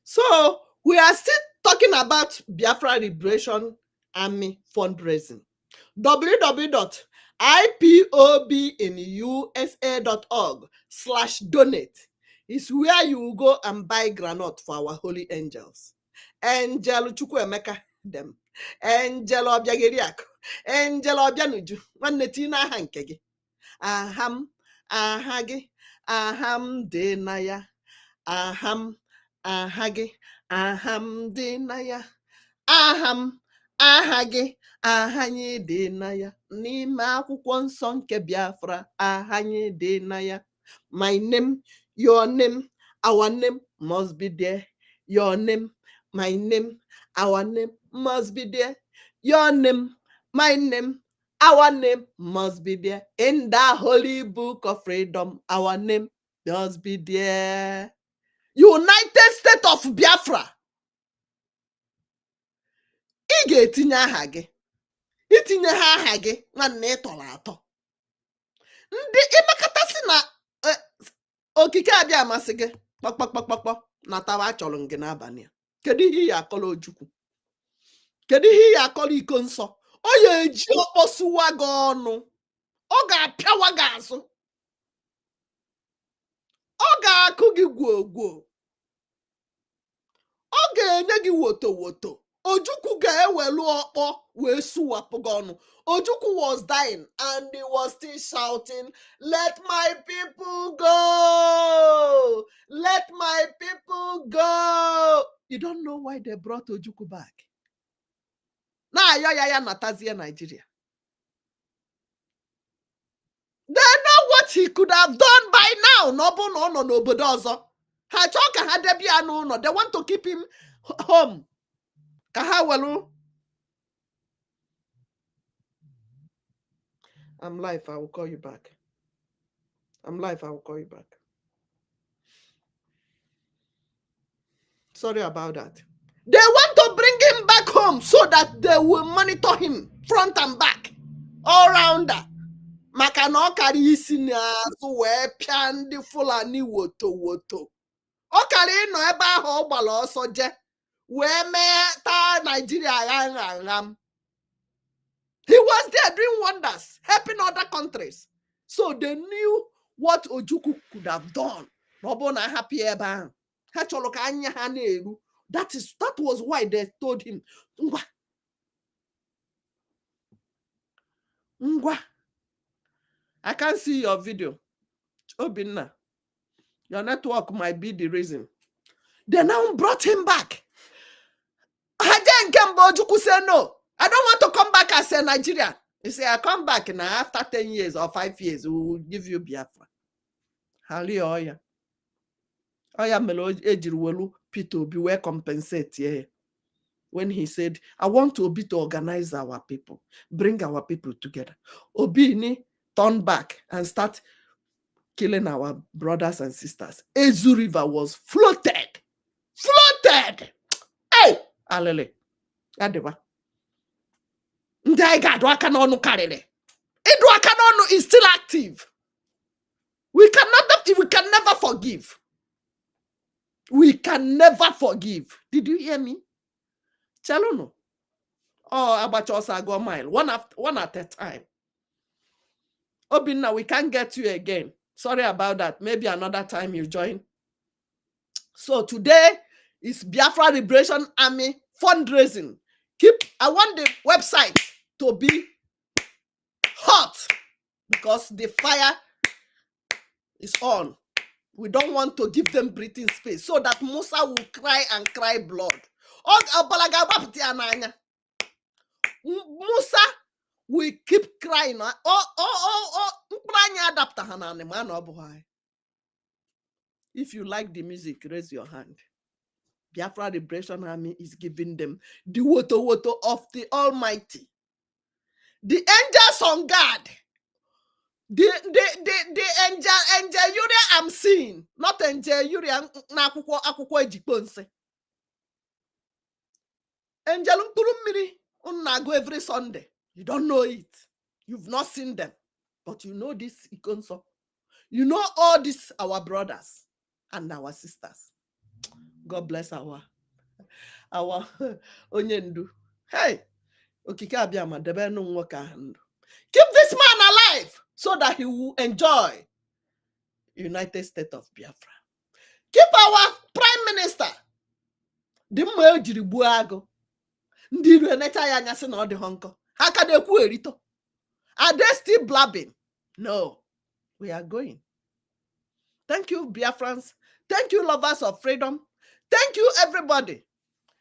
So we are still talking about Biafra Liberation Army fundraising. www.ipobinusa.org/donate is where you will go and buy granite for our holy angels. Angel Chukwuemeka them. Angel Obiageriak. Angel Obianuju. Wanetina hankegi. Aham. Ahagi. Aham denaya. Aham. Ahagi. Aham denaya. Aham. Aha gị, aha anyị dị na ya, n'ime akwụkwọ nsọ nke Biafra, aha anyị dị na ya. My name, your name, our name must be there. Your name, my name, our name must be there. Your name, My name, our name must be there in the holy book of freedom. Our name must be there. United States of Biafra. Ị ga-etinye aha gị. Itinye ha aha gị nwanne ịtọrọ atọ. Ndị ịmakọtasị na okike abịa amasị gị kpọkpọkpọkpọ na tawa achọrọ gị n'abalị a. Kedu ihe ya akọrọ Ojukwu? Kedu ihe ya akọrọ iko nsọ? Ọ ya eji ọkpọsụwa gị ọnụ. Ọ ga-apịawa gị azụ. Ọ ga-akụ gị gwogwo. Ọ ga-enye gị wotowoto. Ojukwu ga-ewelu ọkpọ wee suwapụ gị ọnụ. Ojukwu was dying and he was still shouting, "Let my people go! Let my people go!" You don't know why they brought Ojukwu back. Na ya natazie Nigeria. They know what he could have done by now. No, n'obodo ọzọ. Ha chọọ ka ha debia n'ụlọ. They want to keep him home. Ka ha welu. I'm live. I will call you back. I'm live. I will call you back. Sorry about that. They want to bring him back home so that they will monitor him front and back, all rounder. Maka na ọ kara isi n'azụ wee pịa ndị Fulani wotowoto. Ọ kara ịnọ ebe ahụ ọ gbara ọsọ je wee mee taa Nigeria gham. He was there doing wonders, helping other countries. So they knew what Ojukwu could have done. N'ọbụ na happy ebe ahụ. Ha chọrọ ka anya ha na-eru. That was why they told him, Ngwa. I can't see your video. Obinna, your network might be the reason. They now brought him back. Hajen Kembo Ojukwu said, "No, I don't want to come back as a Nigerian." He said, "I come back now after 10 years or 5 years, we will give you Biafra." Hallelujah. Oya melo ejiruwelu Peter Obi were compensate here when he said, "I want Obi to organize our people, bring our people together." Obi ni turn back and start killing our brothers and sisters. Ezu River was floated. Hey, alele. Adeba. Ndai gadu akanonu karele. Edu akanonu is still active. We can never forgive. We can never forgive. Did you hear me? Chelono. Oh, Abachosa go mile. One at a time. Obinna, we can't get you again. Sorry about that. Maybe another time you join. So today is Biafra Liberation Army fundraising. I want the website to be hot because the fire is on. We don't want to give them breathing space so that Musa will cry and cry blood. Musa will keep crying. If you like the music, raise your hand. Biafra Liberation Army is giving them the wotowoto of the Almighty. The angels on guard. The angel Uriah I'm seeing, not angel Uriah na akwụkwọ ejikponse. Angel mkpụrụ mmiri go every Sunday. You don't know it. You've not seen them, but you know this ikonso. You know all these our brothers and our sisters. God bless our onyendu. Hey, okike abịama debe nu nwoke ahụ. Keep this man alive so that he will enjoy United States of Biafra. Keep our prime minister. The mma ejiri gbuo agụ. Ndị iru enecha ya anya sị na ọ dị nkọ. Ha ka na-ekwu erito. Are they still blabbing? No. We are going. Thank you, Biafrans. Thank you, lovers of freedom. Thank you, everybody.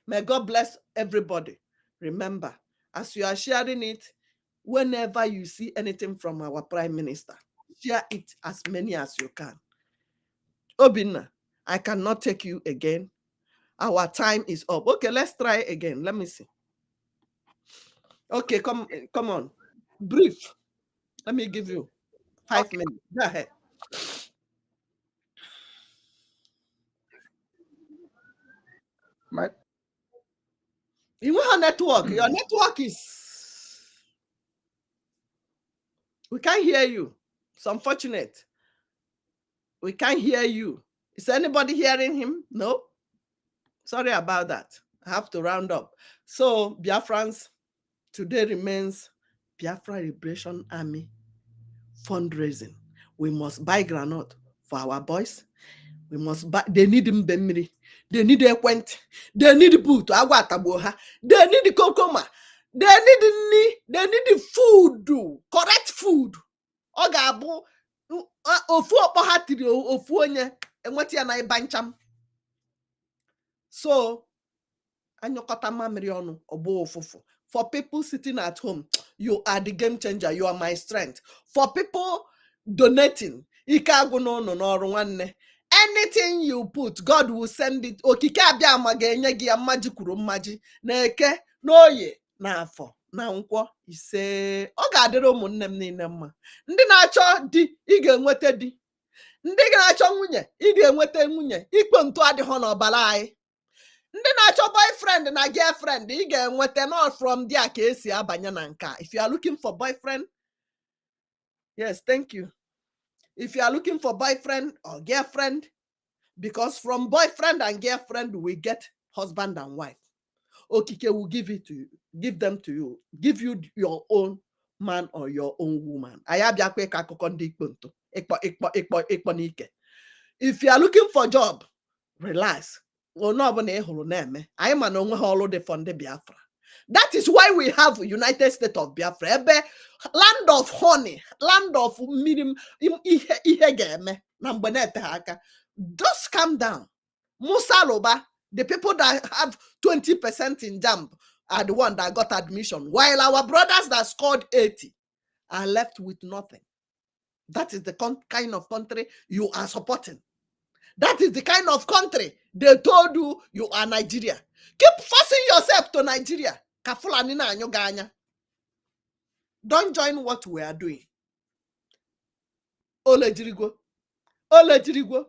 May God bless everybody. Remember, as you are sharing it, whenever you see anything from our prime minister, share it as many as you can. Obinna, I cannot take you again. Our time is up. Okay, let's try again. Let me see. Okay, come on. Brief. Let me give you 5 minutes. Go ahead. You want a network? Your network is. We can't hear you. It's unfortunate. We can't hear you. Is anybody hearing him? No? Sorry about that. I have to round up. So, Biafrans, today remains Biafra Liberation Army fundraising. We must buy granite for our boys. We must buy. They need mbemmiri. They need equent. They need boot. They need kokoma. They need they need food. Correct food. Ogabu. Ofu okpo ha tiri ofu onye enweti ya na ibancham. So, anyokota mamiri onu obo ofufu. For people sitting at home, you are the game changer. You are my strength. For people donating, anything you put, God will send it. Okike abia magenye gi amaji kwuru mmaji na eke n'oye na afọ na nkwo ise. Ọ ga-adịrị ụmụnne m niile mma. Ndị na-achọ di, ị ga-enweta di. Ndị na-achọ nwunye, ị ga-enweta nwunye. Ikpe ntu adịghị n'ọbara anyị. Ndị na-achọ boyfriend na girlfriend, ị ga-enweta not from there ka esi abanye na nka. If you are looking for boyfriend, yes, thank you. If you are looking for boyfriend or girlfriend, because from boyfriend and girlfriend we get husband and wife. Okike will give it to you, give them to you, give you your own man or your own woman. If you are looking for job, relax. That is why we have United States of Biafra, land of honey, land of medium. Just calm down. Musa Loba, the people that have 20% in JAMB are the one that got admission, while our brothers that scored 80 are left with nothing. That is the kind of country you are supporting. That is the kind of country they told you you are Nigeria. Keep forcing yourself to Nigeria. Don't join what we are doing. Ole jirigo. Ole jirigo.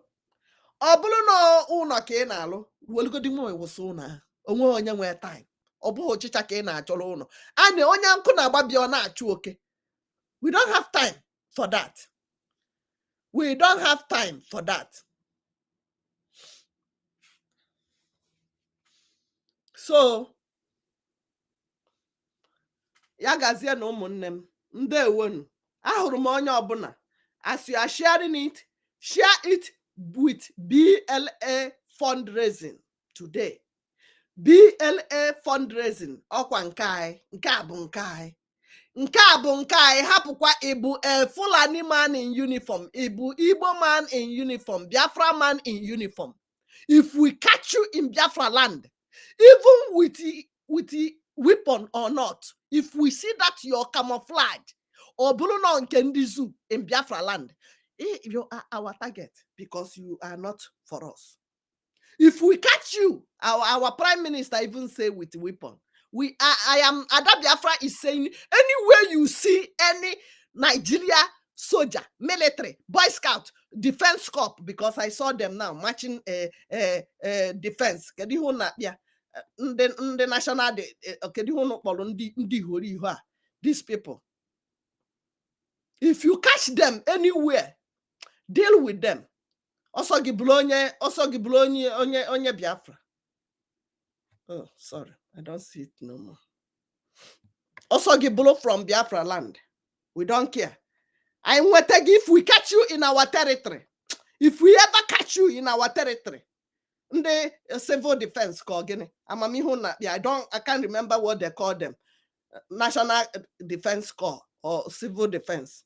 Obulu no una ke na alo. Welugodi mo ewoso na. Onwe onye nwe time. Obu ochicha ke na acholo uno. Ane onye nku na agbabi o na achu oke. We don't have time for that. We don't have time for that. So, ya gazie na ụmụnne m, ndewonu. Ahụrụ m onye ọbụla. As you are sharing it, share it with BLA fundraising today. BLA fundraising. Ọkwa nke anyị. Nke a bụ nke anyị. Nke a bụ nke anyị. Hapụkwa Ibu a Fulani man in uniform. Ibu Igbo man in uniform. Biafra man in uniform. If we catch you in Biafra land, even with the weapon or not, if we see that you're camouflage or Bruno and Zoo in Biafra land, you are our target because you are not for us. If we catch you, our prime minister even say with weapon, Ada Biafra is saying anywhere you see any Nigeria soldier, military, Boy Scout, Defense Corps, because I saw them now marching defense. The national these people. If you catch them anywhere, deal with them. Also Giblonye onye Biafra. Oh, sorry, I don't see it no more. Also Giblo from Biafra land. We don't care. If we catch you in our territory, if we ever catch you in our territory, the civil defense call I can't remember what they call them. National Defense Corps or Civil Defense.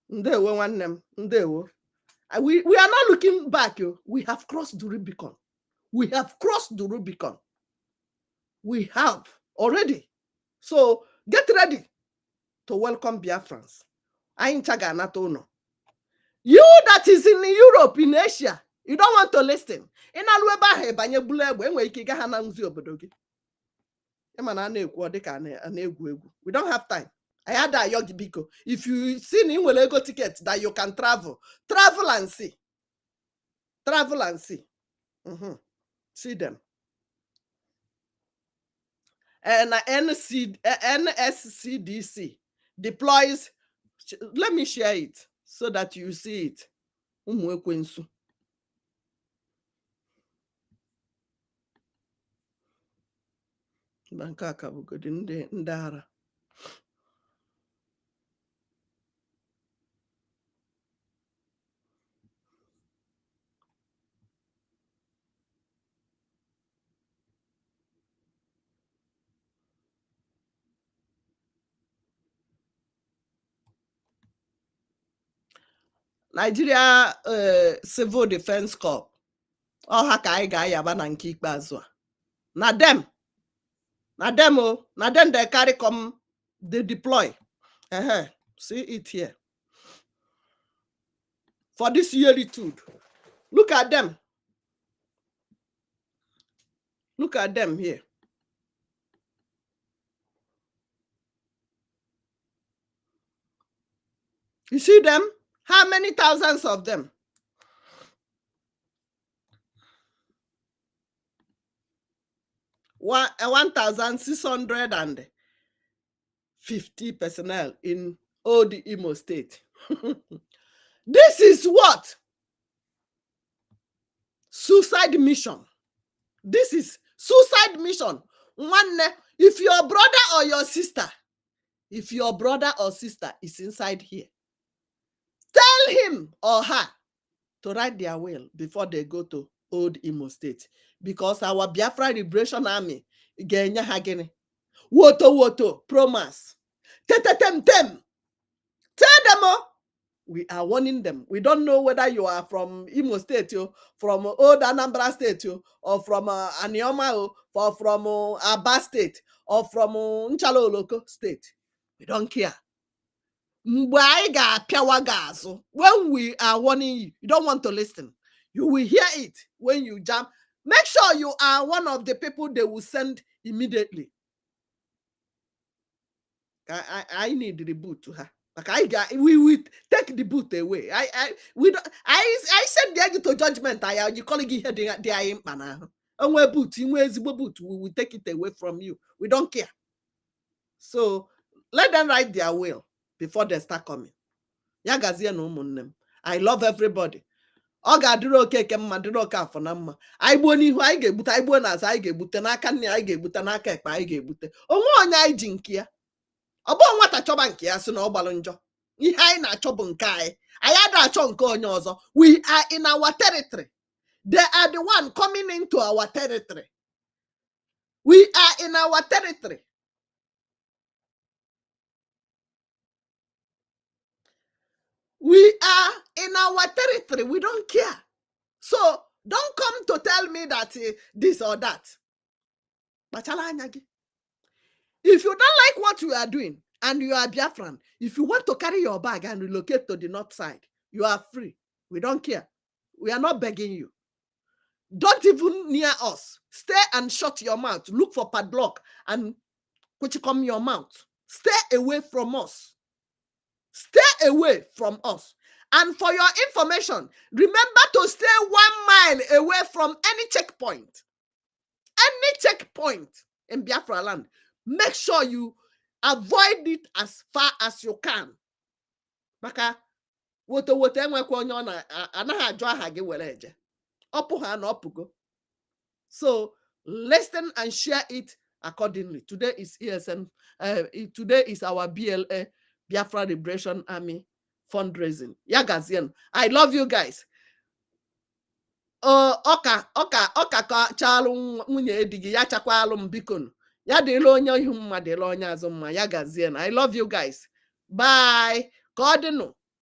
We are not looking back. We have crossed the Rubicon. We have crossed the Rubicon. We have already. So get ready to welcome Biafrans. You that is in Europe, in Asia, you don't want to listen. We don't have time. I had a yogi biko. If you see in Welego ticket that you can travel and see. Travel and see. See them. And NSCDC deploys. Let me share it so that you see it. Nigeria Civil Defense Corps. Ha ka anyị ga-ayaba na nke ikpeazụ a. Na them they carry come, they deploy. See it here. For this yearitude. Look at them. Look at them here. You see them? How many thousands of them? One 1,650 personnel in all the Imo State. This is what? Suicide mission. This is suicide mission. If your brother or your sister is inside here, tell him or her to write their will before they go to Old Imo State, because our Biafra Liberation Army WOTOWOTO promise. Tell them. We are warning them. We don't know whether you are from Imo State, from Old Anambra State, or from Anioma, or from Aba State, or from Nchalo Loco State. We don't care. When we are warning you, you don't want to listen. You will hear it when you jump. Make sure you are one of the people they will send immediately. I need the boot to her. Like we will take the boot away. I said they get to judgment. You call it here they are in mana. And we boot, we will take it away from you. We don't care. So let them write their will before they start coming. I love everybody. I ọbụ nwata chọba nke ya si na ọgbalụ njọ ihe anyị na-achọ bụ nke anyị ada achọ nke onye ọzọ. We are in our territory. They are the one coming into our territory. We are in our territory. We are in our territory. We don't care. So don't come to tell me that this or that. If you don't like what you are doing and you are Biafran, if you want to carry your bag and relocate to the north side, you are free. We don't care. We are not begging you. Don't even near us. Stay and shut your mouth. Look for padlock and come your mouth. Stay away from us. Stay away from us. And for your information, remember to stay 1 mile away from any checkpoint. Any checkpoint in Biafra land. Make sure you avoid it as far as you can. Maka woto enwekwa onye ona anaghị ajụ aha gị were eje. Ọpụ ha na ọpụgo. So listen and share it accordingly. Today is ESN. Today is our BLA, Biafra Liberation Army fundraising. Yagazian. I love you guys. Ọka ka chalụ nwunye edigi ya chakwa alụ m bikonu. Ya dịla onye ihu mma dịla onye azụ mma. Ya gazie na. I love you guys. Bye. Ka ọ dị nụ.